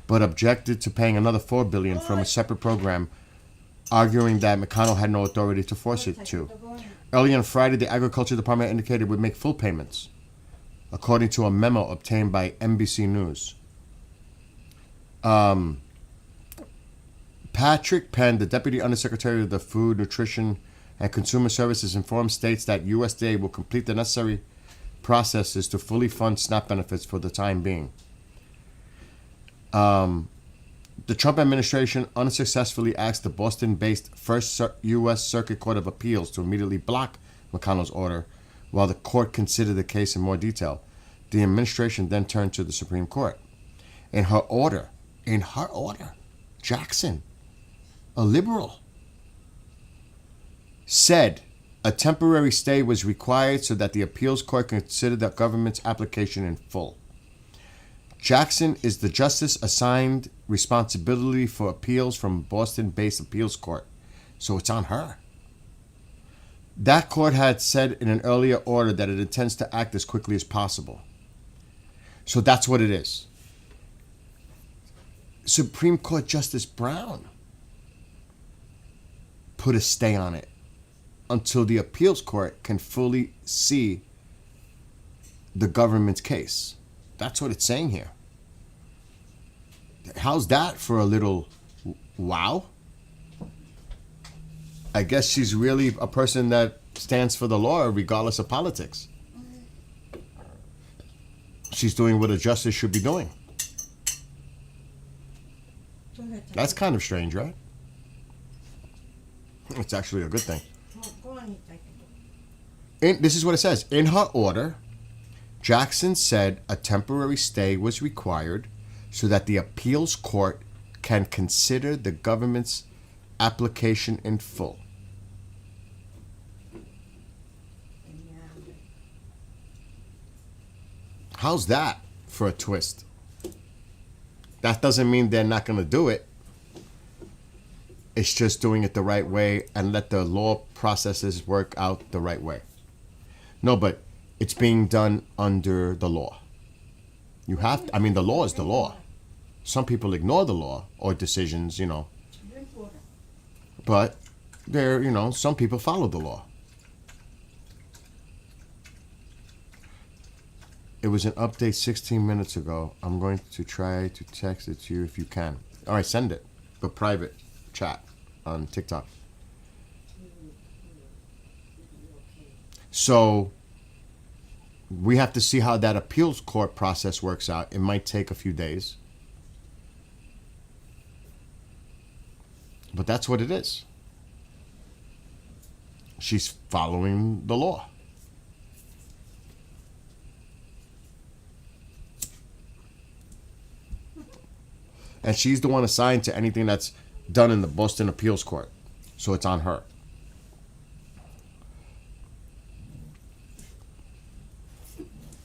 but objected to paying another $4 billion from a separate program, arguing that McConnell had no authority to force it to. Early on Friday, the Agriculture Department indicated it would make full payments, according to a memo obtained by NBC News. Patrick Penn, the Deputy Undersecretary of the Food, Nutrition, and Consumer Services, informed states that USDA will complete the necessary processes to fully fund SNAP benefits for the time being. The Trump administration unsuccessfully asked the Boston-based First U.S. Circuit Court of Appeals to immediately block McConnell's order while the court considered the case in more detail. The administration then turned to the Supreme Court. In her order, Jackson, a liberal, said a temporary stay was required so that the appeals court could consider the government's application in full. Jackson is the justice assigned responsibility for appeals from Boston-based appeals court, so it's on her. That court had said in an earlier order that it intends to act as quickly as possible. So that's what it is. Supreme Court Justice Brown put a stay on it until the appeals court can fully see the government's case. That's what it's saying here. How's that for a little wow? I guess she's really a person that stands for the law regardless of politics. She's doing what a justice should be doing. That's kind of strange, right? It's actually a good thing. This is what it says. In her order, Jackson said a temporary stay was required so that the appeals court can consider the government's application in full. How's that for a twist? That doesn't mean they're not going to do it. It's just doing it the right way and let the law processes work out the right way. No, but it's being done under the law. You have to, I mean, the law is the law. Some people ignore the law or decisions, but some people follow the law. It was an update 16 minutes ago. I'm going to try to text it to you if you can. All right, send it. Go private chat on TikTok. So we have to see how that appeals court process works out. It might take a few days. But that's what it is. She's following the law. And she's the one assigned to anything that's done in the Boston Appeals Court. So it's on her.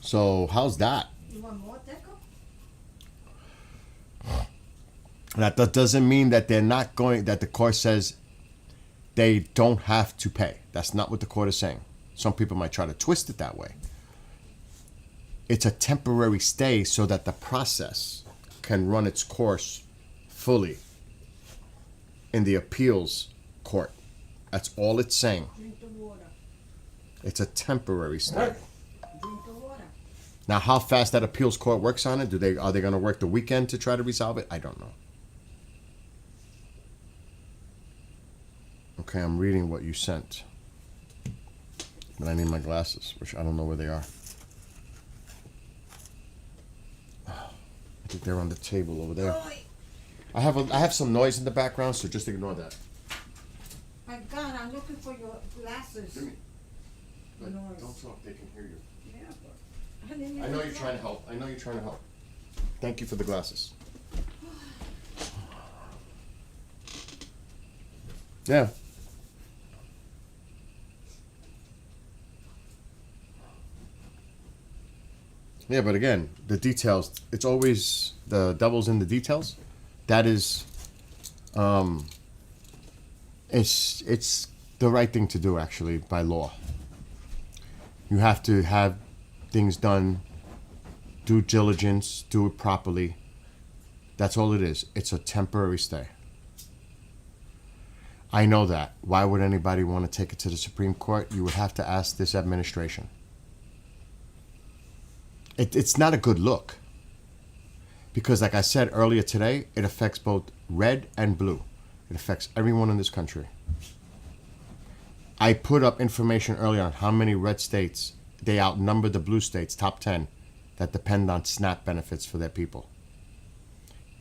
So how's that? You want more, Deco? That doesn't mean that they're not going, that the court says they don't have to pay. That's not what the court is saying. Some people might try to twist it that way. It's a temporary stay so that the process can run its course fully in the appeals court. That's all it's saying. Drink the water. It's a temporary stay. Drink the water. Now, how fast that appeals court works on it, are they going to work the weekend to try to resolve it? I don't know. Okay, I'm reading what you sent. But I need my glasses, which I don't know where they are. I think they're on the table over there. Oi, I have some noise in the background, so just ignore that. my God, I'm looking for your glasses. Jimmy, but Noise. don't talk, they can hear you. Yeah, but I didn't I even know you're trying to help. Thank you for the glasses. Yeah. Yeah, but again, the details, it's always the devil's in the details. That is, it's the right thing to do, actually, by law. You have to have things done, due diligence, do it properly. That's all it is. It's a temporary stay. I know that. Why would anybody want to take it to the Supreme Court? You would have to ask this administration. It's not a good look. Because like I said earlier today, it affects both red and blue. It affects everyone in this country. I put up information earlier on how many red states, they outnumber the blue states, top 10, that depend on SNAP benefits for their people.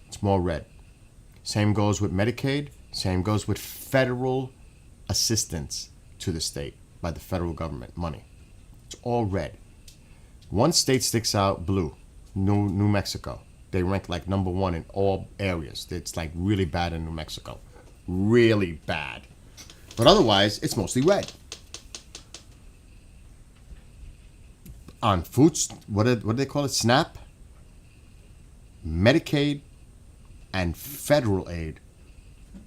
It's more red. Same goes with Medicaid. Same goes with federal assistance to the state by the federal government, money. It's all red. One state sticks out, blue, New Mexico. They rank like number 1 in all areas. It's like really bad in New Mexico. Really bad. But otherwise, it's mostly red. On foods, what do they call it? SNAP, Medicaid, and federal aid.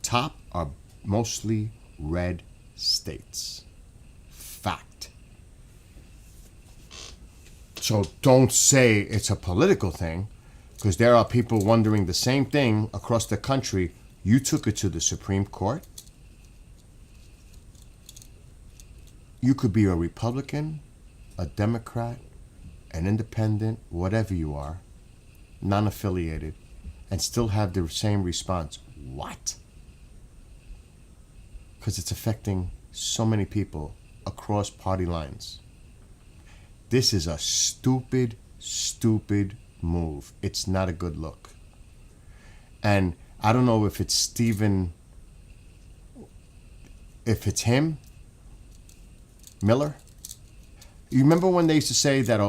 Top are mostly red states. Fact. So don't say it's a political thing, because there are people wondering the same thing across the country. You took it to the Supreme Court. You could be a Republican, a Democrat, an independent, whatever you are, non-affiliated, and still have the same response. What? Because it's affecting so many people across party lines. This is a stupid, stupid move. It's not a good look. And I don't know if it's Stephen, if it's him, Miller. You remember when they used to say that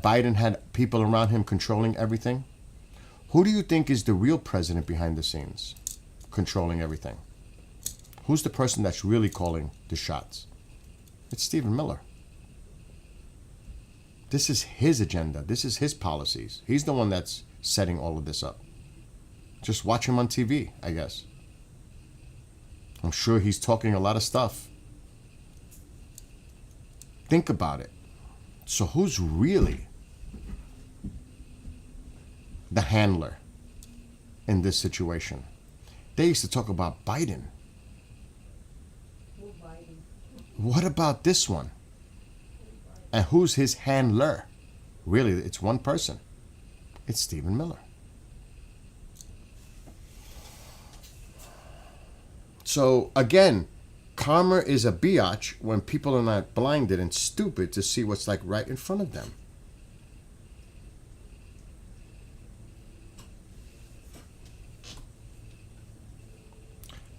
Biden had people around him controlling everything? Who do you think is the real president behind the scenes, controlling everything? Who's the person that's really calling the shots? It's Stephen Miller. This is his agenda. This is his policies. He's the one that's setting all of this up. Just watch him on TV, I guess. I'm sure he's talking a lot of stuff. Think about it. So who's really the handler in this situation? They used to talk about Biden. Who Biden? What about this one? And who's his handler? Really, it's one person. It's Stephen Miller. So again, karma is a biatch when people are not blinded and stupid to see what's like right in front of them.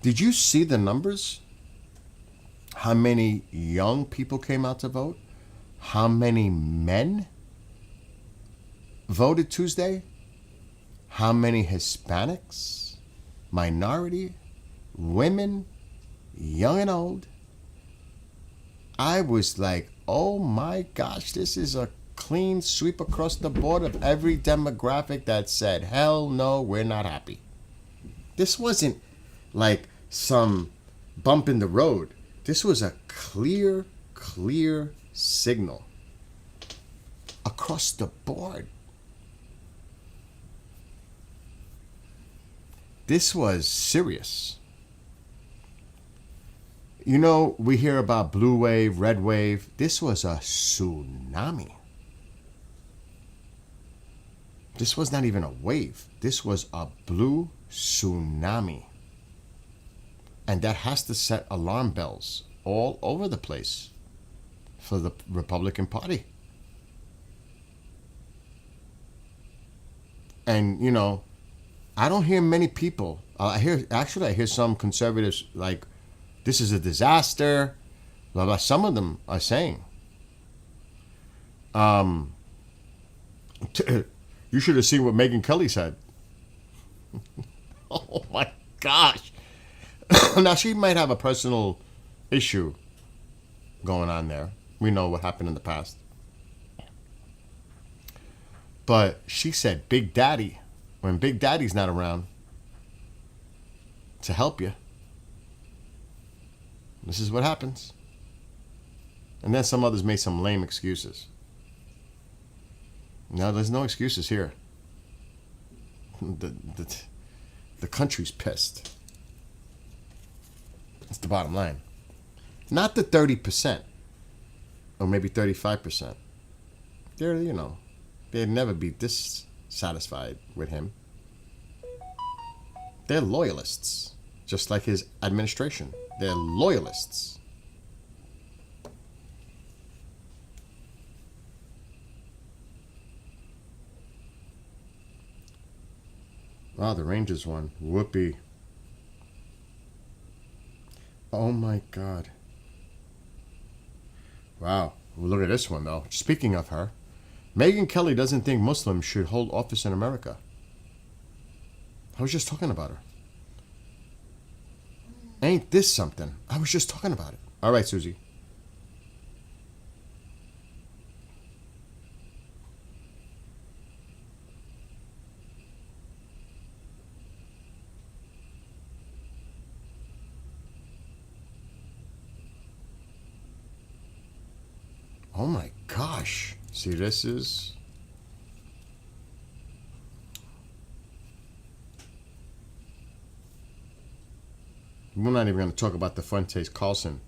Did you see the numbers? How many young people came out to vote? How many men voted Tuesday? How many Hispanics, minority, women, young and old? I was like, oh my gosh, this is a clean sweep across the board of every demographic that said, hell no, we're not happy. This wasn't like some bump in the road. This was a clear signal across the board. This was serious. You know, we hear about blue wave, red wave. This was a tsunami. This was not even a wave. This was a blue tsunami. And that has to set alarm bells all over the place for the Republican Party. And, you know, I don't hear many people. I hear some conservatives like, this is a disaster, blah, blah. Some of them are saying, you should have seen what Megyn Kelly said. Oh my gosh. Now, she might have a personal issue going on there. We know what happened in the past. But she said, Big Daddy, when Big Daddy's not around to help you, this is what happens. And then some others made some lame excuses. No, there's no excuses here. The country's pissed. That's the bottom line. Not the 30%, or maybe 35%. They're, you know, they'd never be dissatisfied with him. They're loyalists, just like his administration. They're loyalists. Wow, the Rangers won. Whoopee. Oh my God. Wow. Well, look at this one, though. Speaking of her, Megyn Kelly doesn't think Muslims should hold office in America. I was just talking about her. Ain't this something? I was just talking about it. All right, Susie. Oh my gosh. See, this is... We're not even going to talk about the Fuentes Carlson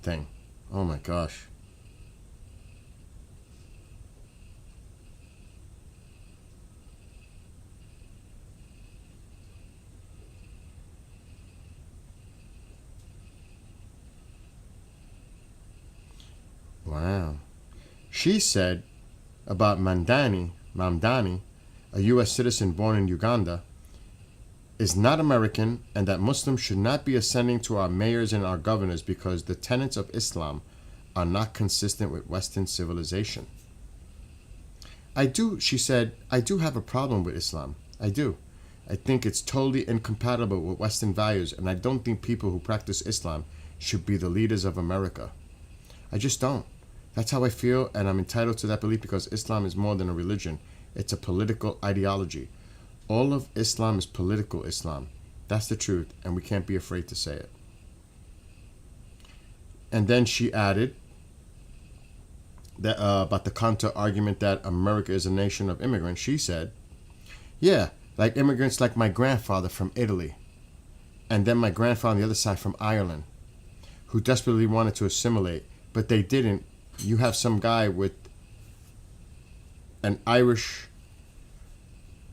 thing. Oh my gosh. Wow. She said about Mamdani, a U.S. citizen born in Uganda, is not American, and that Muslims should not be ascending to our mayors and our governors because the tenets of Islam are not consistent with Western civilization. She said, I do have a problem with Islam. I do. I think it's totally incompatible with Western values, and I don't think people who practice Islam should be the leaders of America. I just don't. That's how I feel, and I'm entitled to that belief because Islam is more than a religion. It's a political ideology. All of Islam is political Islam. That's the truth, and we can't be afraid to say it. And then she added that about the counter-argument that America is a nation of immigrants. She said, yeah, like immigrants like my grandfather from Italy, and then my grandfather on the other side from Ireland, who desperately wanted to assimilate, but they didn't. You have some guy with an Irish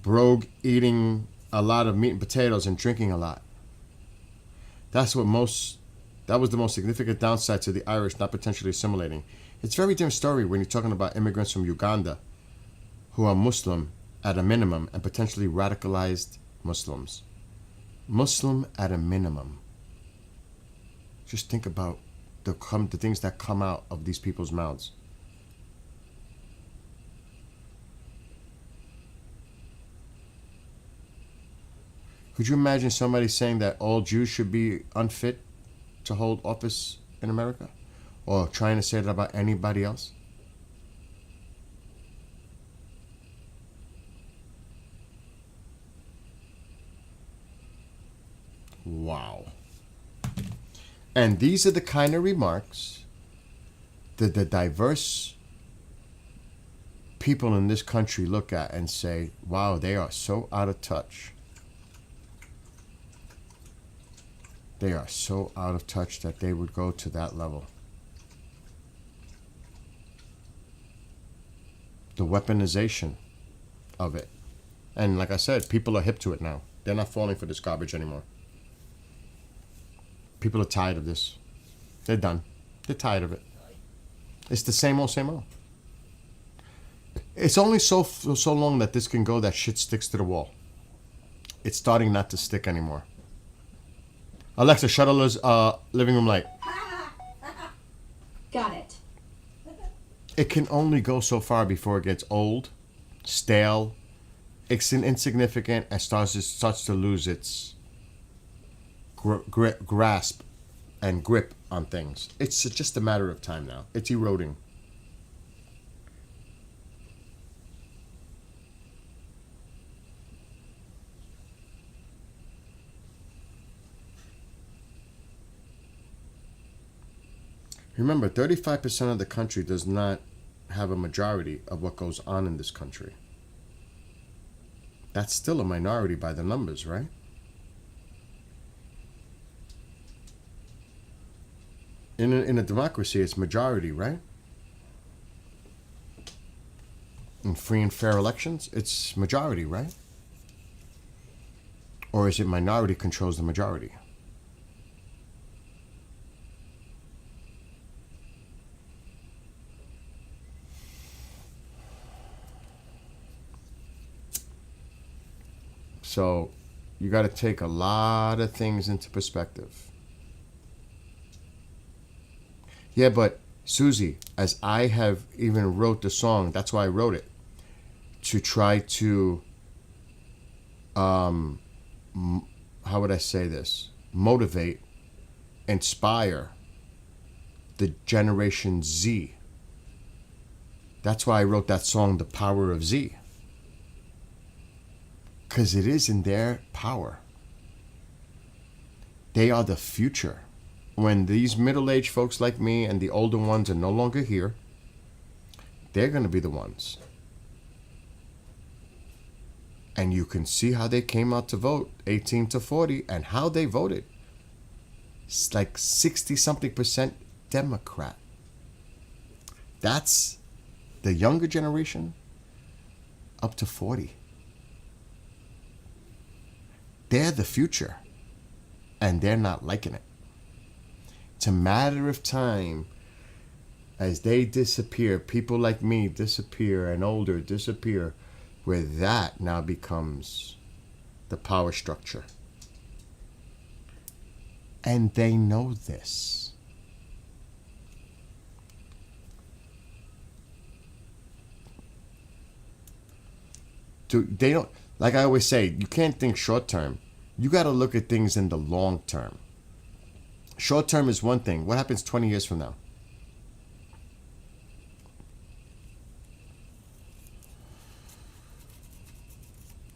brogue eating a lot of meat and potatoes and drinking a lot. That was the most significant downside to the Irish not potentially assimilating. It's a very different story when you're talking about immigrants from Uganda who are Muslim at a minimum and potentially radicalized Muslims. Muslim at a minimum. Just think about the things that come out of these people's mouths. Could you imagine somebody saying that all Jews should be unfit to hold office in America? Or trying to say that about anybody else? Wow. And these are the kind of remarks that the diverse people in this country look at and say, wow, they are so out of touch. They are so out of touch that they would go to that level. The weaponization of it. And like I said, people are hip to it now. They're not falling for this garbage anymore. People are tired of this. They're done. They're tired of it. It's the same old, same old. It's only so long that this can go that shit sticks to the wall. It's starting not to stick anymore. Alexa, shut Shutter's living room light. Got it. It can only go so far before it gets old, stale, it's insignificant, and starts to lose its grasp and grip on things. It's just a matter of time now. It's eroding. Remember, 35% of the country does not have a majority of what goes on in this country. That's still a minority by the numbers, right? In a democracy, it's majority, right? In free and fair elections, it's majority, right? Or is it minority controls the majority? So you got to take a lot of things into perspective. Yeah, but Susie, as I have even wrote the song, that's why I wrote it, to try to, how would I say this? Motivate, inspire the Generation Z. That's why I wrote that song, The Power of Z. Because it is in their power. They are the future. When these middle-aged folks like me and the older ones are no longer here, they're going to be the ones. And you can see how they came out to vote, 18 to 40, and how they voted. It's like 60-something% Democrat. That's the younger generation up to 40. They're the future, and they're not liking it. It's a matter of time as they disappear, people like me disappear and older disappear, where that now becomes the power structure. And they know this. They don't. Like I always say, you can't think short term. You got to look at things in the long term. Short term is one thing. What happens 20 years from now?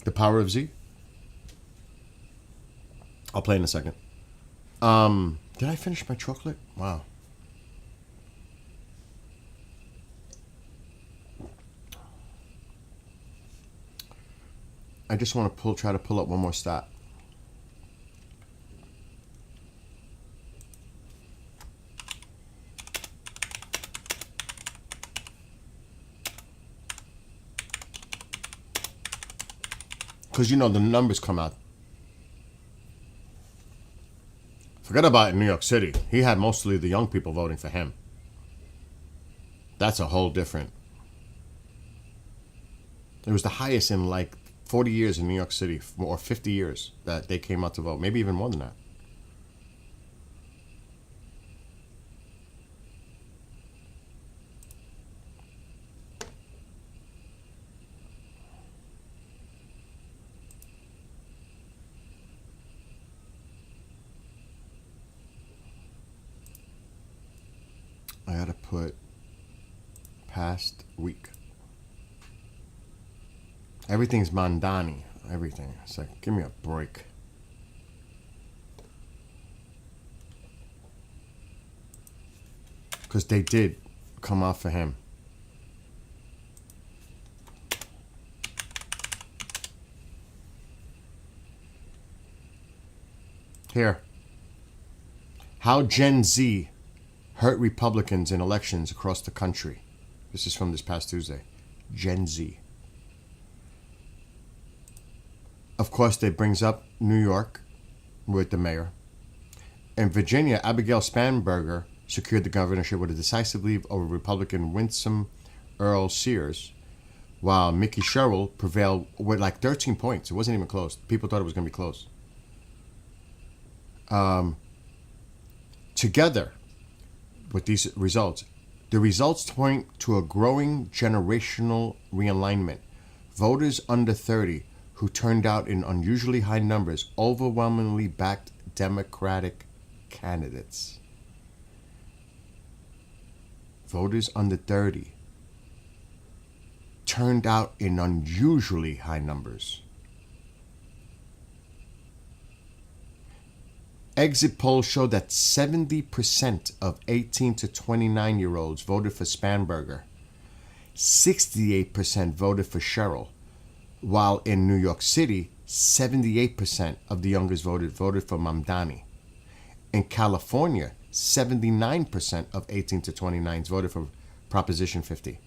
The Power of Z? I'll play in a second. Did I finish my chocolate? Wow. I just want to try to pull up one more stat. Because, you know, the numbers come out. Forget about in New York City. He had mostly the young people voting for him. That's a whole different. It was the highest in like 40 years in New York City, or 50 years that they came out to vote. Maybe even more than that. I gotta put past week. Everything's Mandani. Everything. It's like, give me a break. Because they did come out for him. Here. How Gen Z hurt Republicans in elections across the country. This is from this past Tuesday. Gen Z. Of course, they brings up New York with the mayor. In Virginia, Abigail Spanberger secured the governorship with a decisive lead over Republican Winsome Earl Sears, while Mickey Sherrill prevailed with like 13 points. It wasn't even close. People thought it was going to be close. Together with these results, the results point to a growing generational realignment. Voters under 30 who turned out in unusually high numbers overwhelmingly backed Democratic candidates. Voters under 30 turned out in unusually high numbers. Exit polls show that 70% of 18 to 29-year-olds voted for Spanberger. 68% voted for Sherrill, while in New York City, 78% of the youngest voted for Mamdani. In California, 79% of 18 to 29s voted for Proposition 50.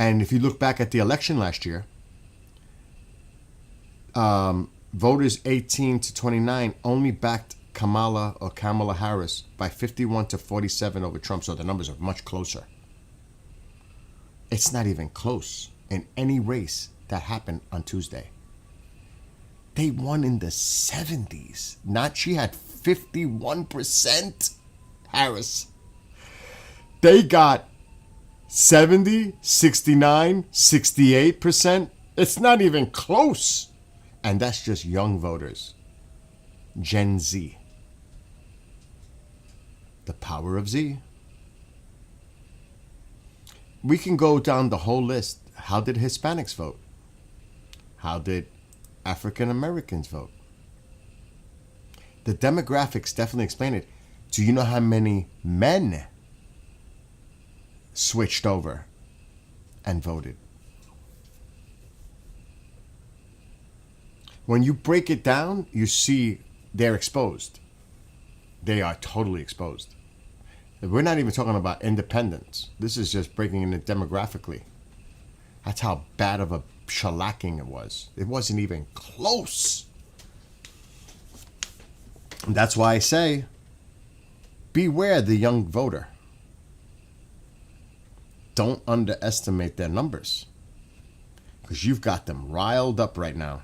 And if you look back at the election last year, voters 18 to 29 only backed Kamala Harris by 51 to 47 over Trump, so the numbers are much closer. It's not even close in any race that happened on Tuesday. They won in the 70s. She had 51%, Harris. They got 70, 69, 68%. It's not even close. And that's just young voters. Gen Z. The power of Z. We can go down the whole list. How did Hispanics vote? How did African Americans vote? The demographics definitely explain it. Do you know how many men switched over and voted? When you break it down, you see they're exposed. They are totally exposed. We're not even talking about independents. This is just breaking it demographically. That's how bad of a shellacking it was. It wasn't even close. And that's why I say, beware the young voter. Don't underestimate their numbers, because you've got them riled up right now.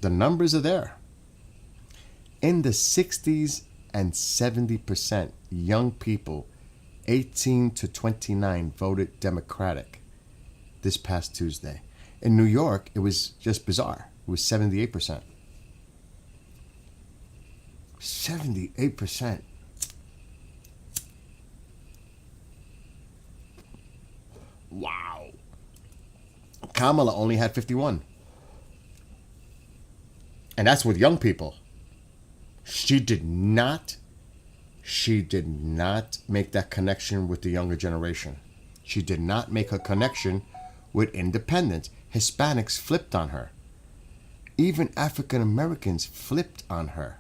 The numbers are there. In the 60s and 70%, young people 18 to 29 voted Democratic this past Tuesday. In New York, it was just bizarre. It was 78%. 78%. Wow. Kamala only had 51. And that's with young people. She did not make that connection with the younger generation. She did not make a connection with independents. Hispanics flipped on her. Even African Americans flipped on her.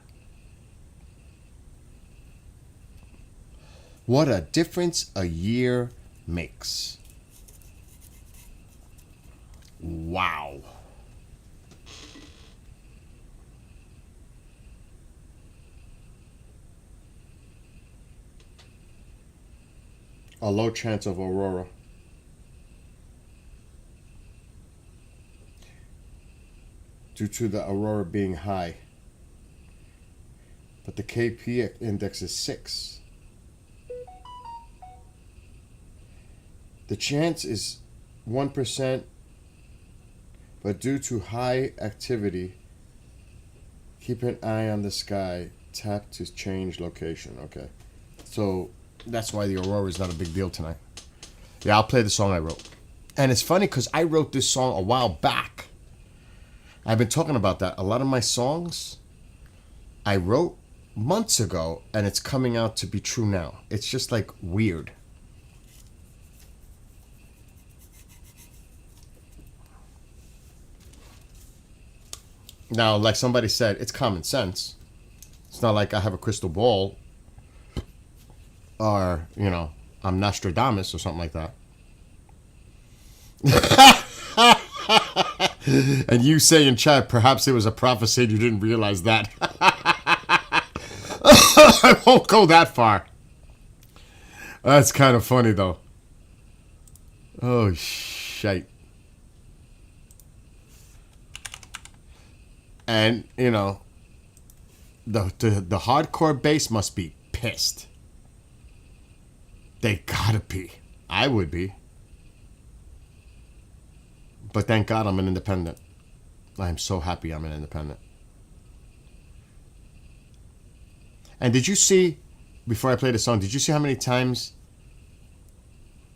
What a difference a year makes. Wow. A low chance of aurora. Due to the aurora being high. But the KP index is 6. The chance is 1%, but due to high activity, keep an eye on the sky. Tap to change location. Okay. So that's why the aurora is not a big deal tonight. Yeah, I'll play the song I wrote. And it's funny because I wrote this song a while back. I've been talking about that. A lot of my songs I wrote months ago and it's coming out to be true now. It's just like weird. Now, like somebody said, it's common sense. It's not like I have a crystal ball or, you know, I'm Nostradamus or something like that. And you say in chat, perhaps it was a prophecy and you didn't realize that. I won't go that far. That's kind of funny, though. Oh, shite. And, you know, the hardcore base must be pissed. They gotta be. I would be. But thank God I'm an independent. I'm so happy I'm an independent. And did you see, before I play the song, did you see how many times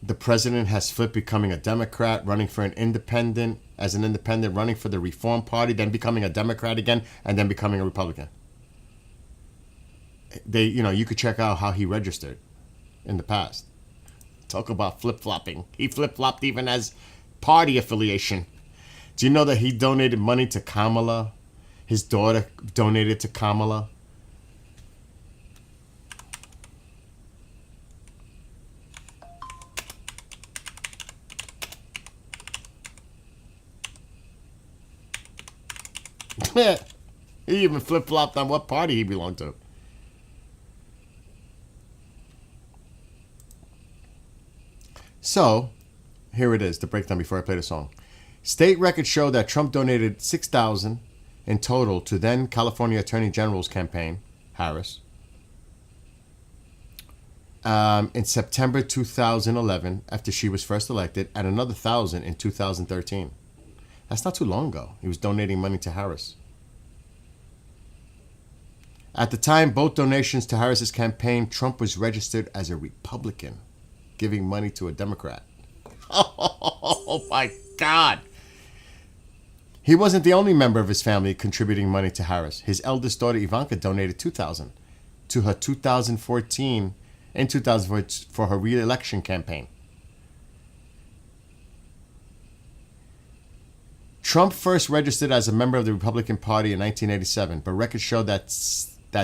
the president has flipped becoming a Democrat, running for an independent, as an independent, running for the Reform Party, then becoming a Democrat again, and then becoming a Republican? You could check out how he registered in the past. Talk about flip-flopping. He flip-flopped even as party affiliation. Do you know that he donated money to Kamala? His daughter donated to Kamala. He even flip-flopped on what party he belonged to. So, here it is, the breakdown before I play the song. State records show that Trump donated $6,000 in total to then California Attorney General's campaign, Harris, in September 2011, after she was first elected, and another $1,000 in 2013. That's not too long ago. He was donating money to Harris. At the time, both donations to Harris's campaign, Trump was registered as a Republican, giving money to a Democrat. Oh my God. He wasn't the only member of his family contributing money to Harris. His eldest daughter, Ivanka, donated $2,000 to her 2014 for her re-election campaign. Trump first registered as a member of the Republican Party in 1987, but records show that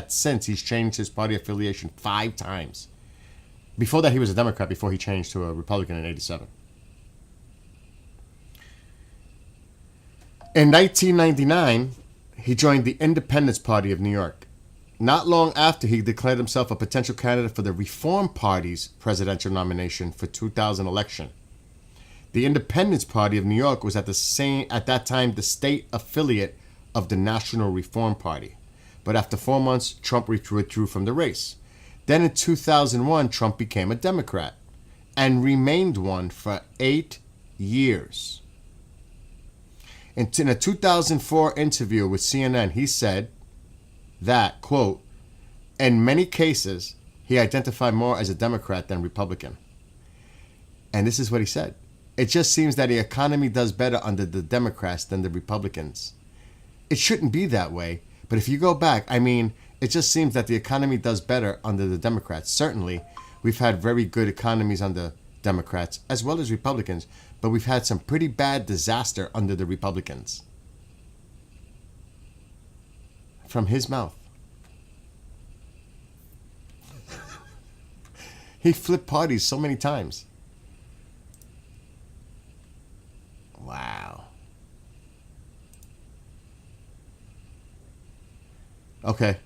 since he's changed his party affiliation 5 times. Before that, he was a Democrat before he changed to a Republican in 87. In 1999, he joined the Independence Party of New York. Not long after, he declared himself a potential candidate for the Reform Party's presidential nomination for 2000 election. The Independence Party of New York was at that time the state affiliate of the National Reform Party. But after 4 months, Trump withdrew from the race. Then in 2001, Trump became a Democrat and remained one for 8 years. In a 2004 interview with CNN, he said that, quote, in many cases, he identified more as a Democrat than Republican. And this is what he said. It just seems that the economy does better under the Democrats than the Republicans. It shouldn't be that way, but if you go back, it just seems that the economy does better under the Democrats. Certainly, we've had very good economies under Democrats as well as Republicans, but we've had some pretty bad disaster under the Republicans. From his mouth. He flipped parties so many times. Wow. Okay.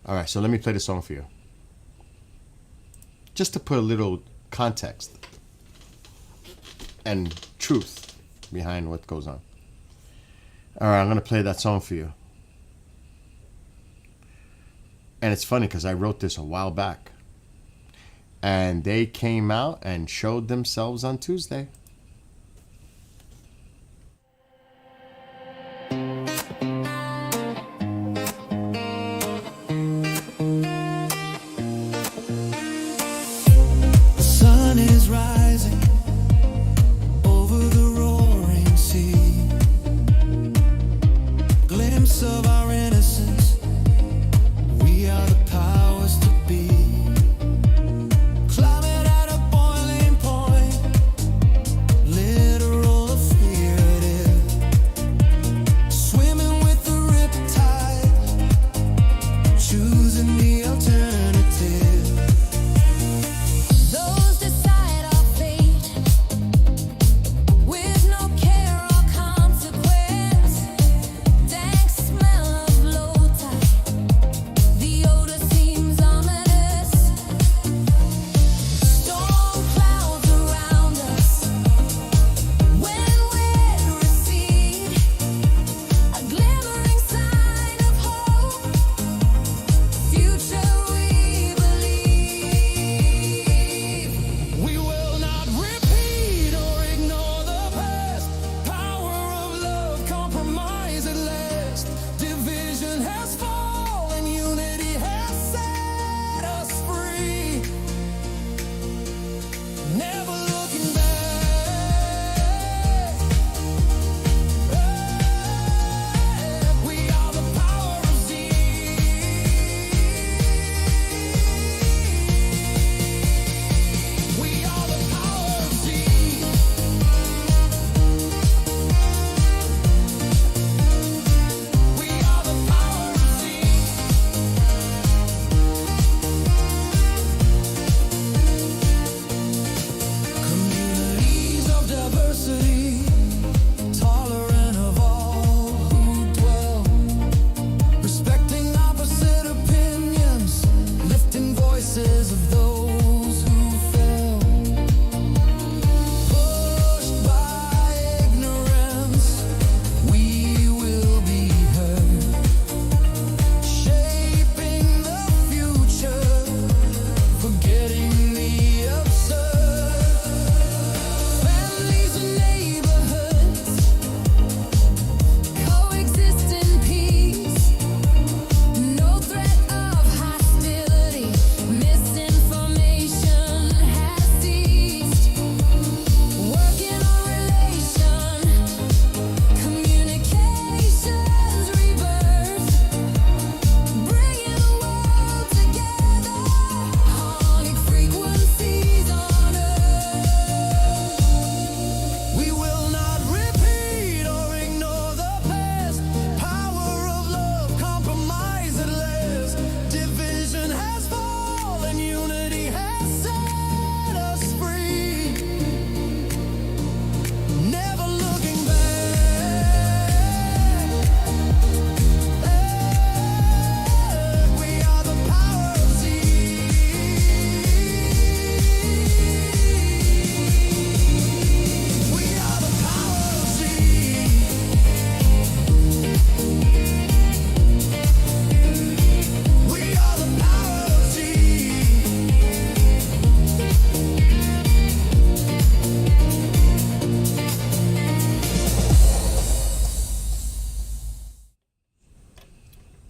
All right, so let me play the song for you. Just to put a little context and truth behind what goes on. All right, I'm going to play that song for you. And it's funny because I wrote this a while back. And they came out and showed themselves on Tuesday. Of our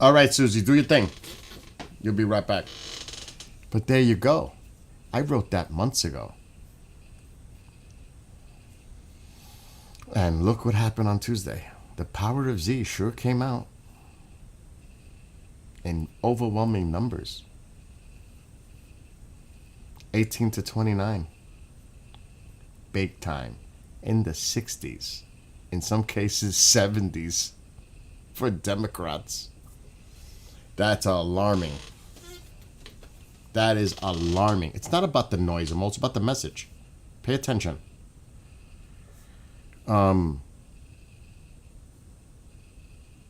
All right, Susie, do your thing. You'll be right back. But there you go. I wrote that months ago. And look what happened on Tuesday. The Power of Z sure came out in overwhelming numbers. 18 to 29. Big time. In the 60s. In some cases, 70s. For Democrats. That's alarming. That is alarming. It's not about the noise, Amol. It's about the message. Pay attention.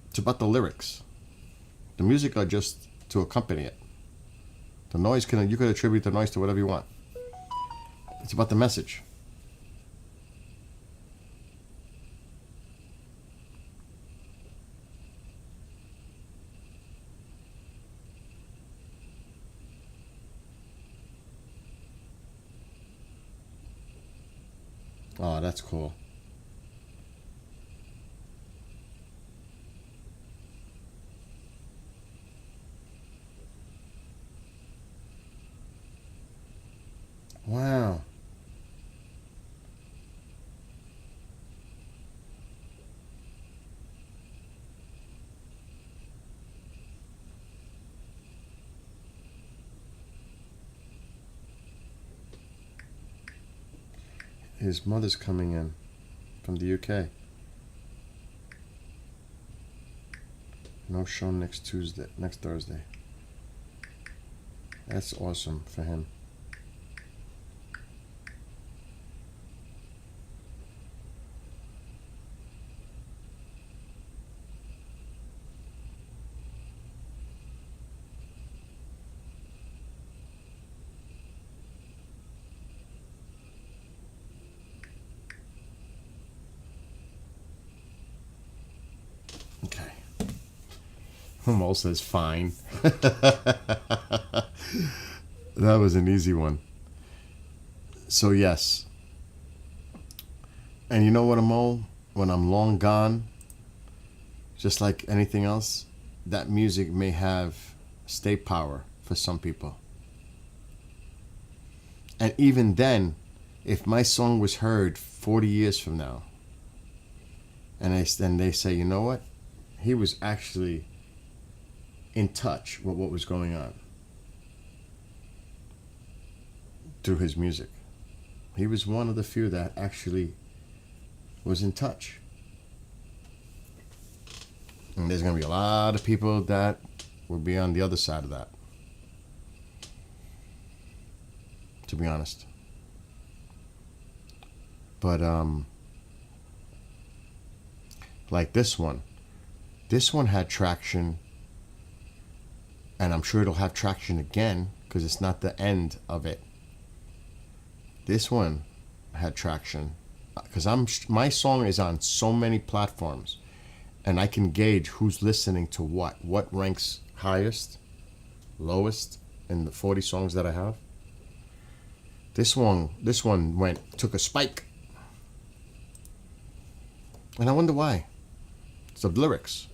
It's about the lyrics. The music are just to accompany it. The noise you could attribute the noise to whatever you want. It's about the message. Oh, that's cool. Wow. His mother's coming in from the UK. No show next Thursday. That's awesome for him. Okay. Mo says fine. That was an easy one. So yes. And you know what, Amol? When I'm long gone, just like anything else, that music may have stay power for some people. And even then, if my song was heard 40 years from now, and they say, you know what? He was actually in touch with what was going on through his music. He was one of the few that actually was in touch. And there's going to be a lot of people that will be on the other side of that, to be honest. But like this one had traction, and I'm sure it'll have traction again because it's not the end of it. This one had traction because my song is on so many platforms, and I can gauge who's listening to what ranks highest, lowest in the 40 songs that I have. This one took a spike, and I wonder why. It's the lyrics.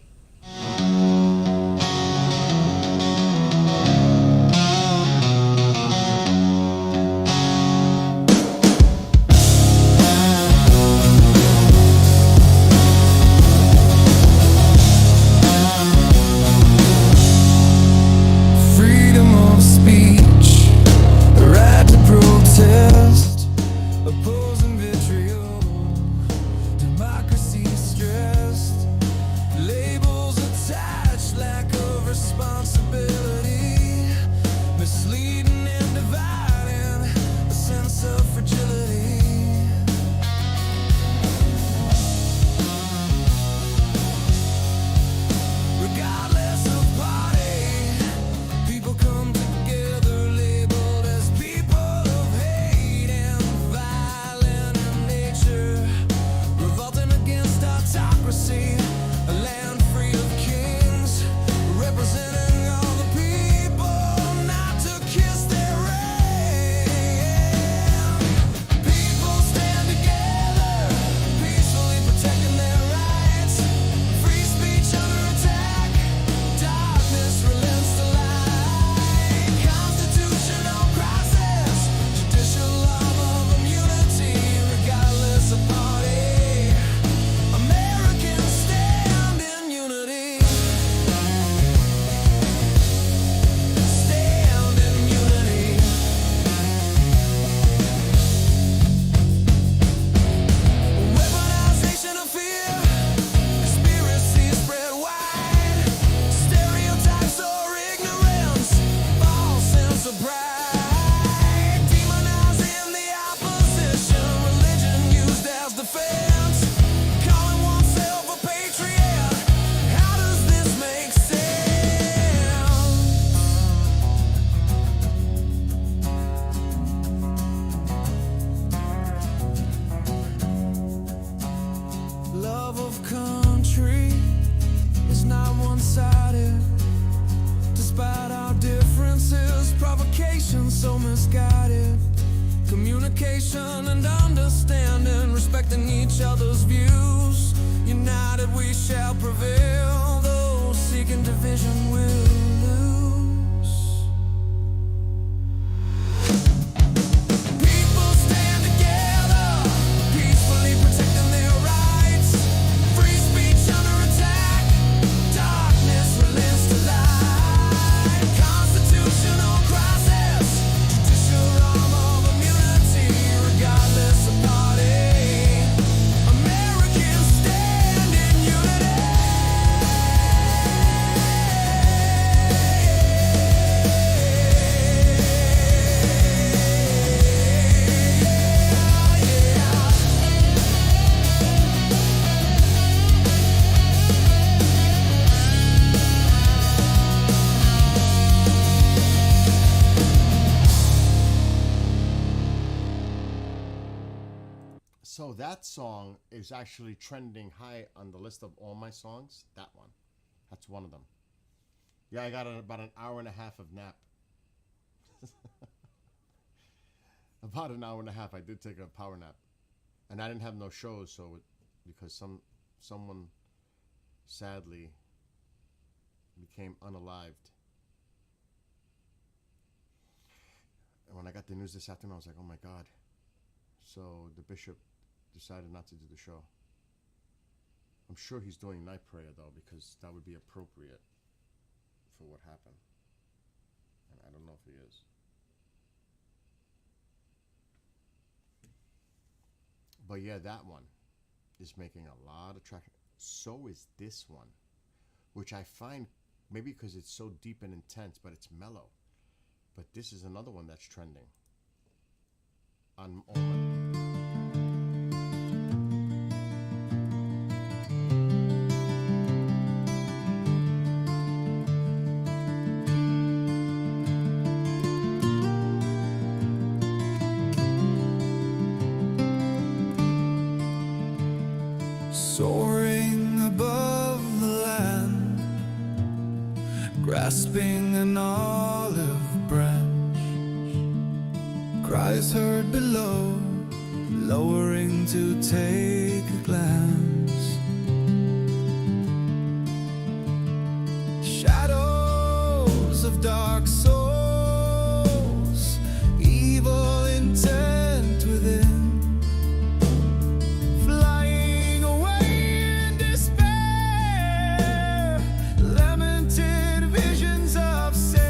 Freedom of speech, the right to protest, opposing vitriol, democracy stressed, labor love of country is not one-sided. Despite our differences, provocation so misguided. Communication and understanding, respecting each other's views. United we shall prevail, those seeking division will lose. People stand together, peacefully protecting their rights. Free speech under attack, darkness relents to light. Constitutional crisis, judicial arm of immunity, regardless of party. Americans stand in unity. So that song is actually trending high on the list of all my songs. That one. That's one of them. Yeah, I got about an hour and a half of nap. About an hour and a half. I did take a power nap. And I didn't have no shows, so because someone sadly became unalived. And when I got the news this afternoon, I was like, oh my God. So the bishop decided not to do the show. I'm sure he's doing night prayer though, because that would be appropriate for what happened. And I don't know if he is. But yeah, that one is making a lot of traction. So is this one, which I find maybe because it's so deep and intense, but it's mellow. But this is another one that's trending on all my... Soaring above the land, grasping an olive branch, cries heard below, lowering to take a glance. Shadows of dark souls, evil intent within, flying away in despair, lamented visions of sin.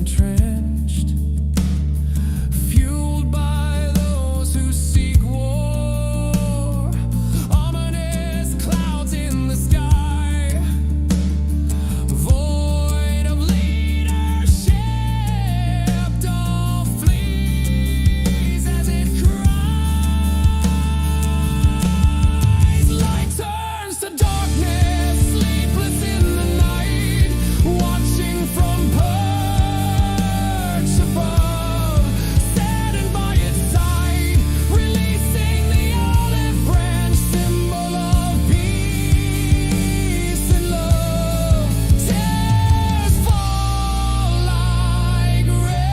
entrenched, fueled by those who seek war. Ominous clouds in the sky, void of leadership. All flees as it cries. Light turns to darkness, sleepless in the night, watching from perch above, saddened by its side, releasing the olive branch, symbol of peace and love. Tears fall like rain.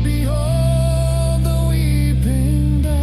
Behold the weeping dove.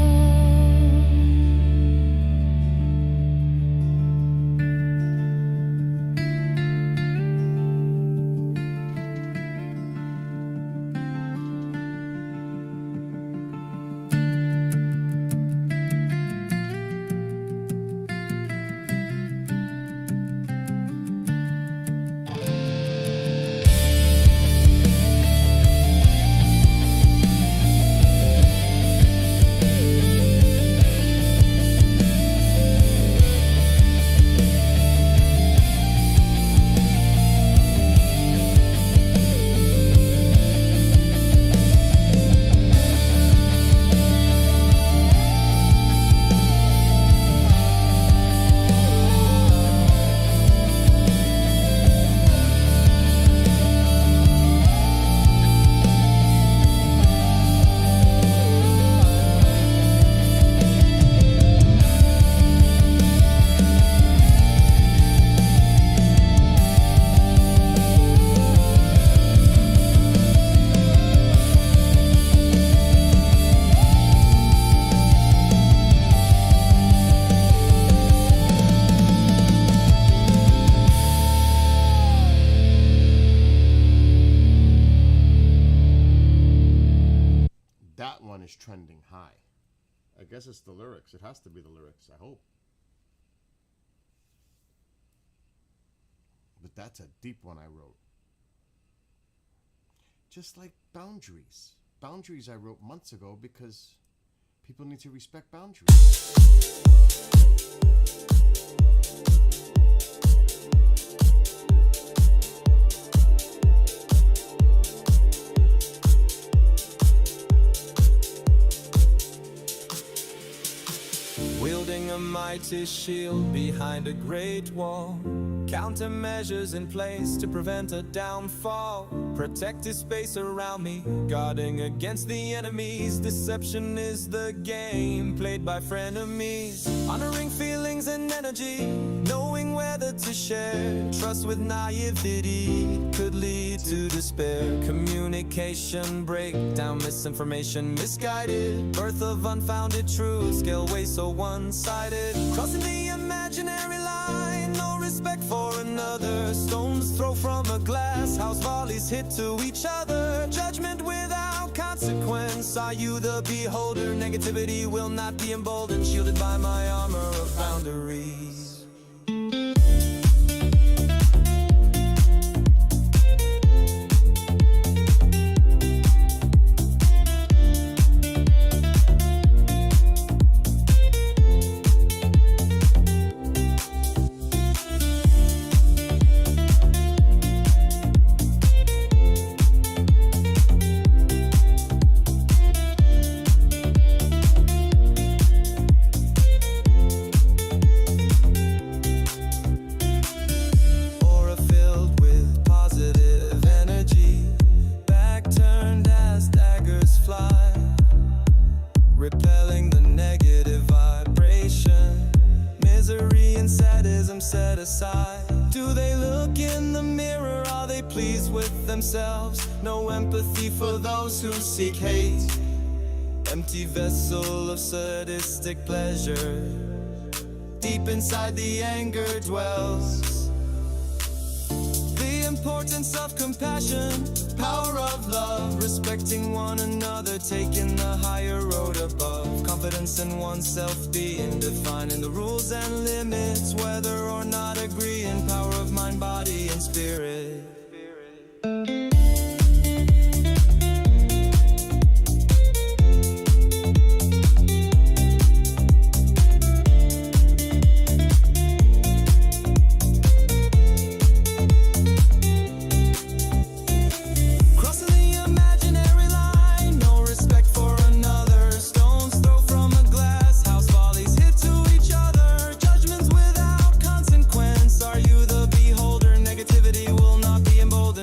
That one is trending high. I guess it's the lyrics. It has to be the lyrics, I hope. But that's a deep one I wrote. Just like boundaries. Boundaries I wrote months ago because people need to respect boundaries. Wielding a mighty shield behind a great wall, countermeasures in place to prevent a downfall. Protective space around me, guarding against the enemies. Deception is the game played by frenemies. Honoring feelings and energy, knowing whether to share. Trust with naivety could lead to despair. Communication breakdown, misinformation misguided. Birth of unfounded truth, scale way so one-sided. Crossing the imaginary line, no respect for another. Stones throw from a glass house, volleys hit to each other. Judgment without consequence, are you the beholder? Negativity will not be emboldened, shielded by my armor of boundaries. Repelling the negative vibration, misery and sadism set aside. Do they look in the mirror? Are they pleased with themselves? No empathy for those who seek hate. Empty vessel of sadistic pleasure. Deep inside the anger dwells. The importance of compassion, the power of love, respecting one another, taking the higher road above, confidence in oneself, being defining the rules and limits, whether or not agreeing, power of mind, body, and spirit.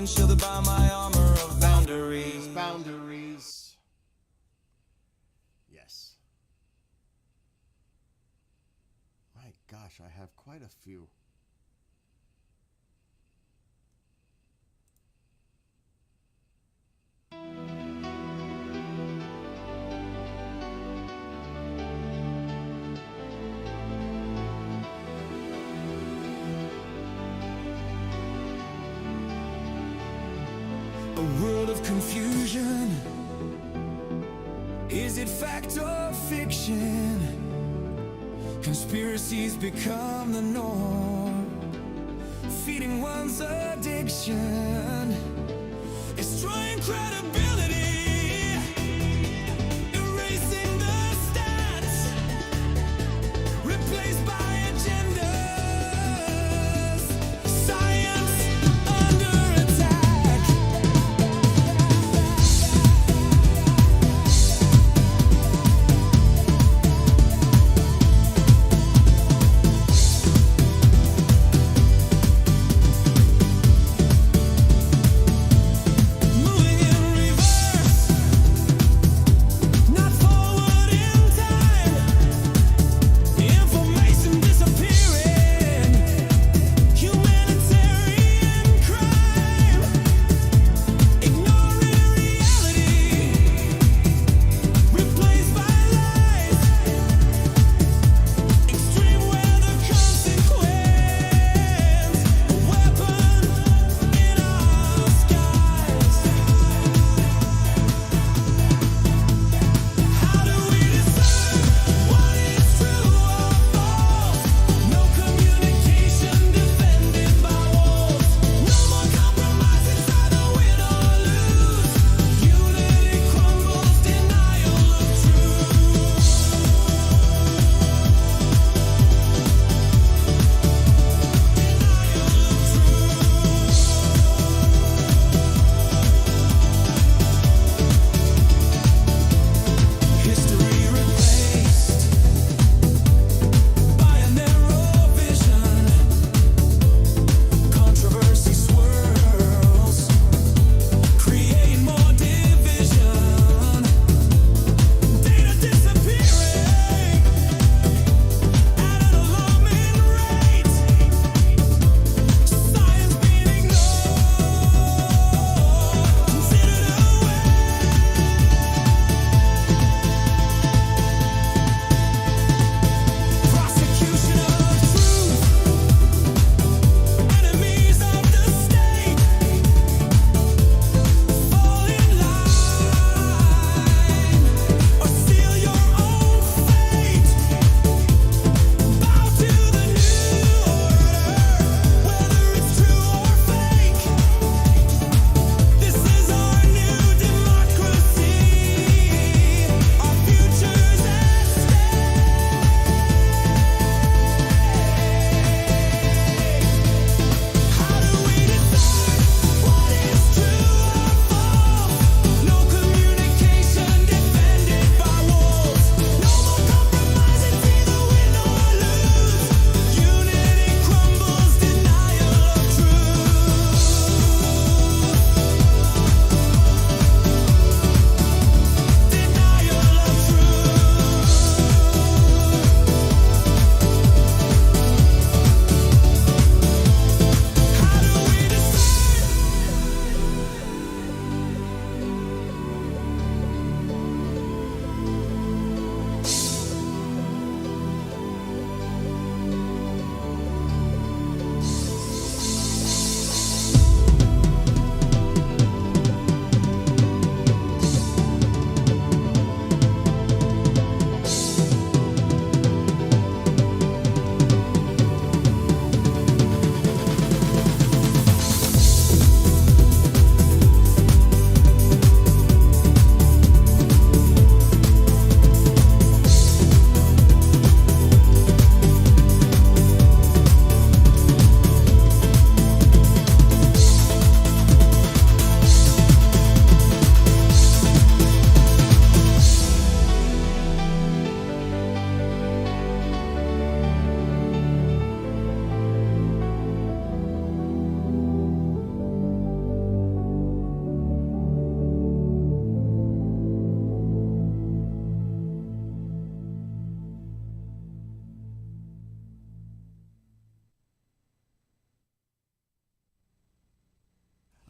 Shielded by my armor of boundaries. Boundaries. Yes. My gosh, I have quite a few. A world of confusion. Is it fact or fiction? Conspiracies become the norm, feeding one's addiction, destroying credibility, erasing the stats, replaced by agendas, science under attack. Moving in reverse.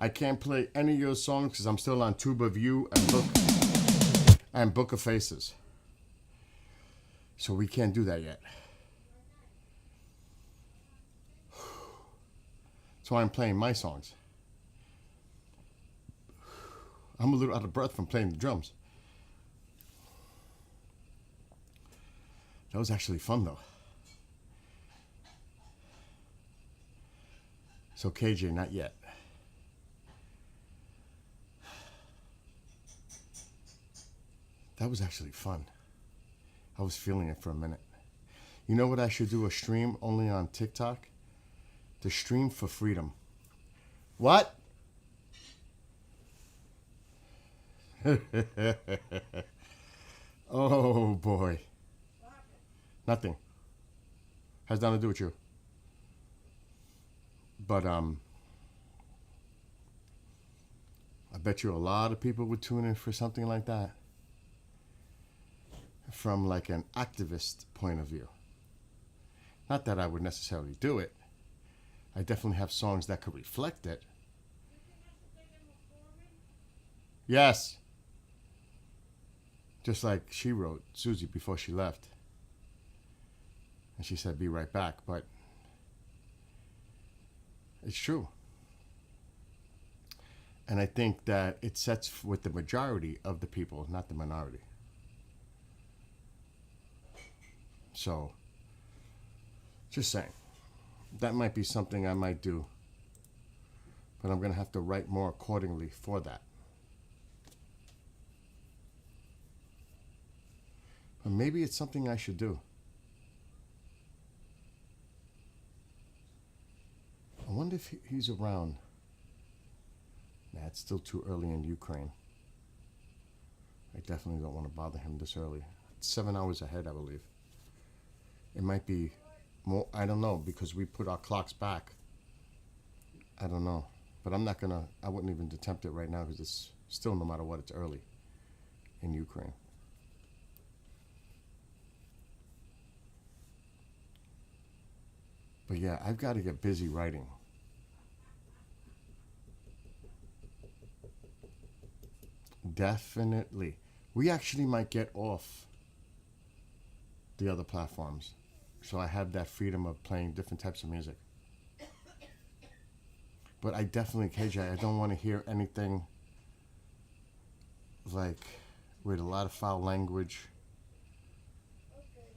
I can't play any of your songs because I'm still on Tuba View and Book of Faces. So we can't do that yet. That's why I'm playing my songs. I'm a little out of breath from playing the drums. That was actually fun though. So KJ, not yet. That was actually fun. I was feeling it for a minute. You know what I should do? A stream only on TikTok? The stream for freedom. What? Oh boy. Nothing. Has nothing to do with you. But I bet you a lot of people would tune in for something like that. From like an activist point of view. Not that I would necessarily do it. I definitely have songs that could reflect it. Yes. Just like she wrote, Susie, before she left. And she said, be right back. But it's true. And I think that it sets with the majority of the people, not the minority. So, just saying. That might be something I might do. But I'm going to have to write more accordingly for that. But maybe it's something I should do. I wonder if he's around. Nah, it's still too early in Ukraine. I definitely don't want to bother him this early. It's 7 hours ahead, I believe. It might be more, I don't know, because we put our clocks back. I don't know. But I'm not going to, I wouldn't even attempt it right now because it's still, no matter what, it's early in Ukraine. But yeah, I've got to get busy writing. Definitely. We actually might get off the other platforms. So I have that freedom of playing different types of music. But I definitely, KJ, I don't want to hear anything like with a lot of foul language. Okay.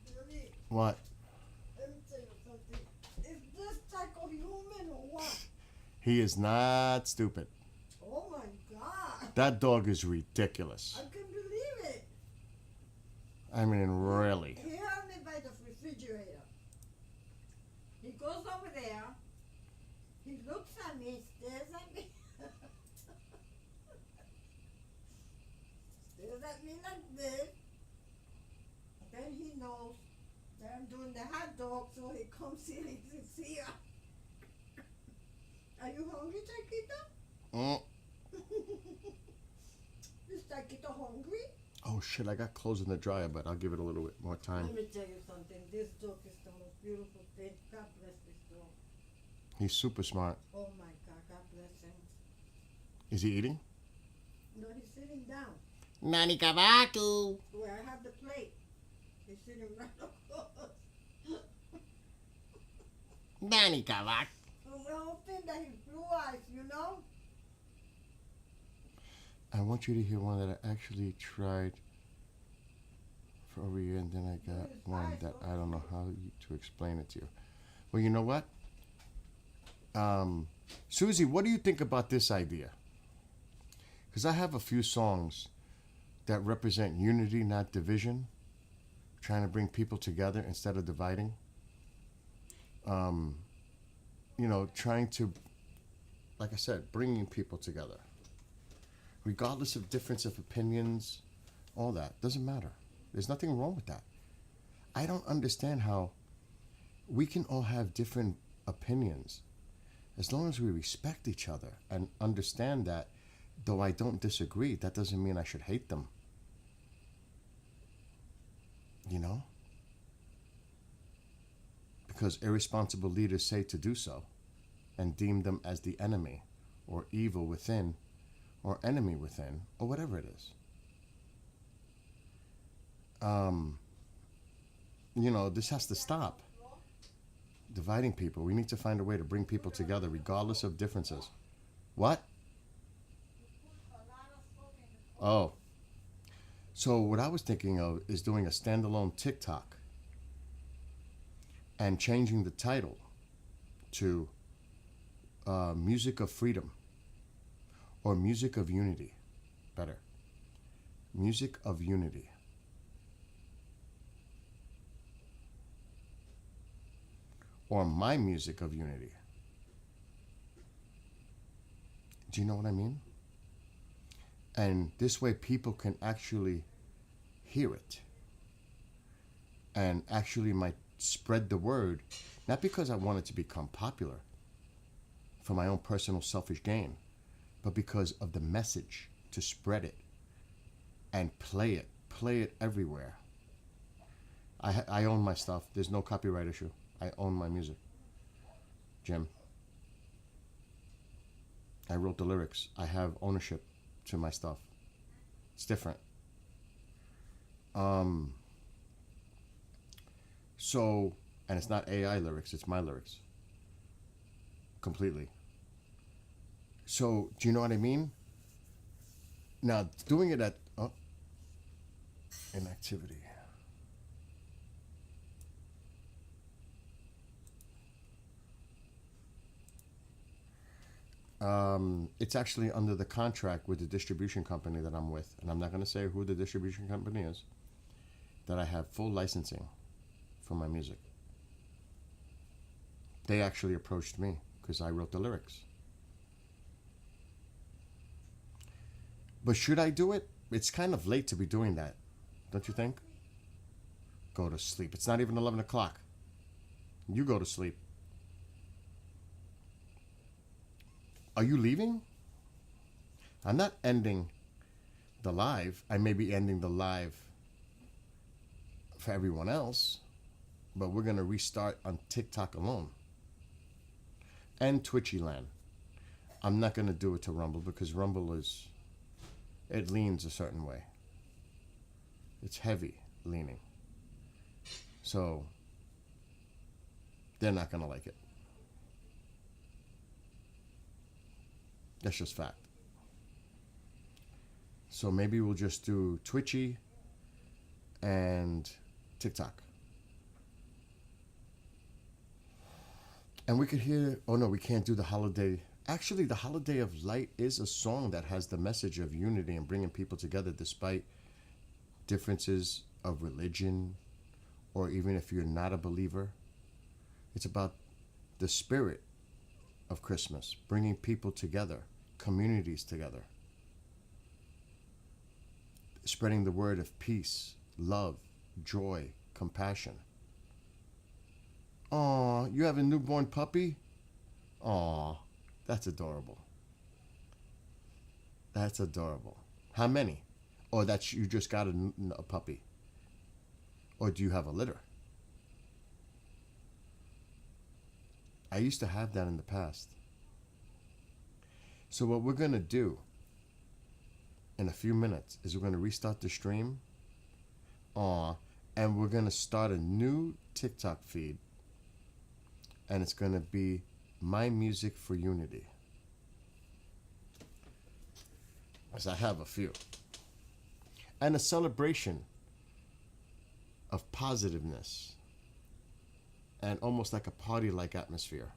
Billy, What? let me tell you something. Is this psycho human or what? He is not stupid. Oh my God. That dog is ridiculous. I can believe it. I mean, really. He held me by the refrigerator. He goes over there. He looks at me, stares at me. Stares at me like this. Then he knows that I'm doing the hot dog, so he comes in and he's here. Are you hungry, Chiquito? Mm. Is Chiquito hungry? Oh shit, I got clothes in the dryer, but I'll give it a little bit more time. Let me tell you something. This dog is the most beautiful thing. God bless this dog. He's super smart. Oh my God, God bless him. Is he eating? No, he's sitting down. Nani Kavaku. Where I have the plate. He's sitting right across. Nani Kavak. So we're hoping that he's blue eyes, you know? I want you to hear one that I actually tried for over a year, and then I got one that I don't know how to explain it to you. Well, you know what? Susie, what do you think about this idea? Because I have a few songs that represent unity, not division. Trying to bring people together instead of dividing. You know, trying to, like I said, bringing people together. Regardless of difference of opinions, all that. Doesn't matter. There's nothing wrong with that. I don't understand how we can all have different opinions as long as we respect each other and understand that though I don't disagree, that doesn't mean I should hate them. You know? Because irresponsible leaders say to do so and deem them as the enemy or evil within or enemy within or whatever it is. This has to stop. Dividing people. We need to find a way to bring people together regardless of differences. What? Oh. So what I was thinking of is doing a standalone TikTok and changing the title to Music of Freedom or Music of Unity. Better. Music of Unity. Or My Music of Unity. Do you know what I mean? And this way people can actually hear it and actually might spread the word, not because I want it to become popular for my own personal selfish gain, but because of the message, to spread it and play it everywhere. I own my stuff. There's no copyright issue. I own my music. Jim. I wrote the lyrics. I have ownership to my stuff. It's different. So, and it's not AI lyrics, it's my lyrics. Completely. So, do you know what I mean? Now, doing it at inactivity. It's actually under the contract with the distribution company that I'm with, and I'm not going to say who the distribution company is, that I have full licensing for my music. They actually approached me because I wrote the lyrics. But should I do it? It's kind of late to be doing that, don't you think? Go to sleep. It's not even 11 o'clock. You go to sleep. Are you leaving? I'm not ending the live. I may be ending the live for everyone else, but we're going to restart on TikTok alone and Twitchy Land. I'm not going to do it to Rumble because Rumble it leans a certain way. It's heavy leaning. So they're not going to like it. That's just fact. So maybe we'll just do Twitchy and TikTok. And we could hear, oh no, we can't do the holiday. Actually, the Holiday of Light is a song that has the message of unity and bringing people together despite differences of religion, or even if you're not a believer. It's about the spirit of Christmas, bringing people together, communities together, spreading the word of peace, love, joy, compassion. Aw, you have a newborn puppy? Aw, that's adorable. That's adorable. How many? Or that you just got a puppy? Or do you have a litter? I used to have that in the past. So what we're going to do in a few minutes is we're going to restart the stream. And we're going to start a new TikTok feed. And it's going to be My Music for Unity. Because I have a few. And a celebration of positiveness. And almost like a party-like atmosphere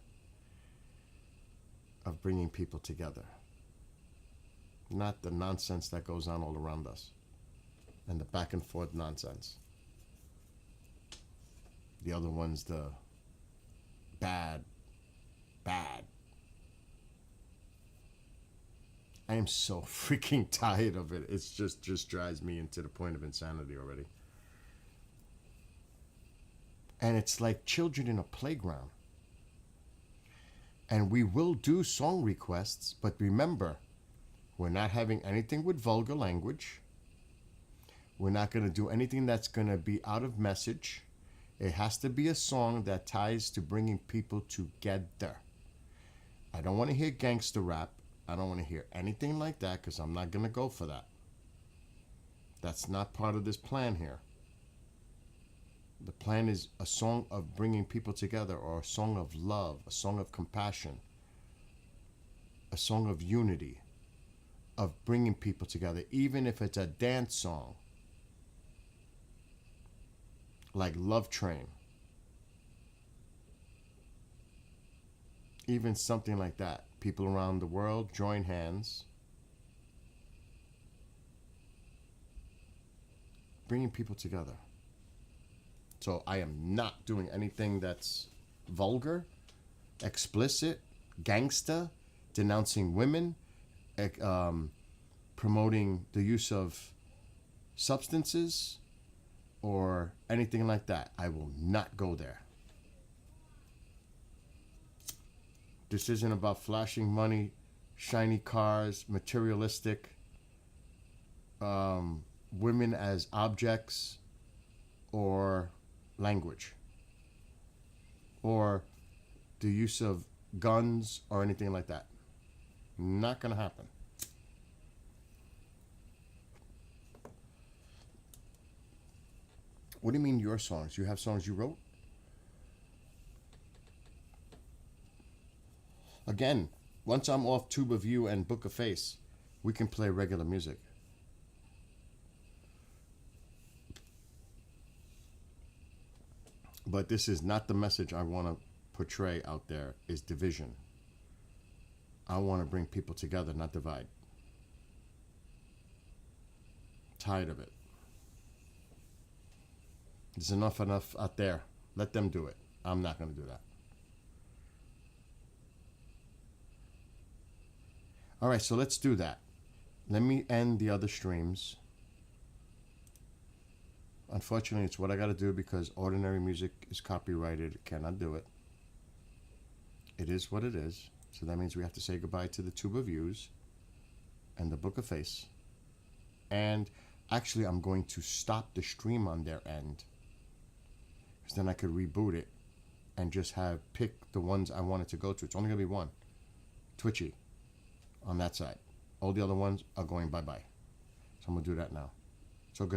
of bringing people together. Not the nonsense that goes on all around us. And the back and forth nonsense. The other one's the bad. I am so freaking tired of it. It's just drives me into the point of insanity already. And it's like children in a playground. And we will do song requests, but remember, we're not having anything with vulgar language. We're not going to do anything that's going to be out of message. It has to be a song that ties to bringing people together. I don't want to hear gangster rap. I don't want to hear anything like that because I'm not going to go for that. That's not part of this plan here. The plan is a song of bringing people together, or a song of love, a song of compassion, a song of unity, of bringing people together, even if it's a dance song like Love Train. Even something like that. People around the world join hands, bringing people together. So I am not doing anything that's vulgar, explicit, gangsta, denouncing women, promoting the use of substances, or anything like that. I will not go there. This isn't about flashing money, shiny cars, materialistic, women as objects, or language, or the use of guns, or anything like that. Not gonna happen. What do you mean your songs? You have songs you wrote? Again, once I'm off Tube of You and Book of Face, we can play regular music. But this is not the message I want to portray out there, is division. I want to bring people together, not divide. Tired of it. There's enough out there. Let them do it. I'm not going to do that. All right, so let's do that. Let me end the other streams. Unfortunately, it's what I got to do because ordinary music is copyrighted. Cannot do it. It is what it is. So that means we have to say goodbye to the Tube of Views and the Book of Face. And actually, I'm going to stop the stream on their end, because then I could reboot it and just pick the ones I wanted to go to. It's only going to be one. Twitchy on that side. All the other ones are going bye-bye. So I'm going to do that now. So good.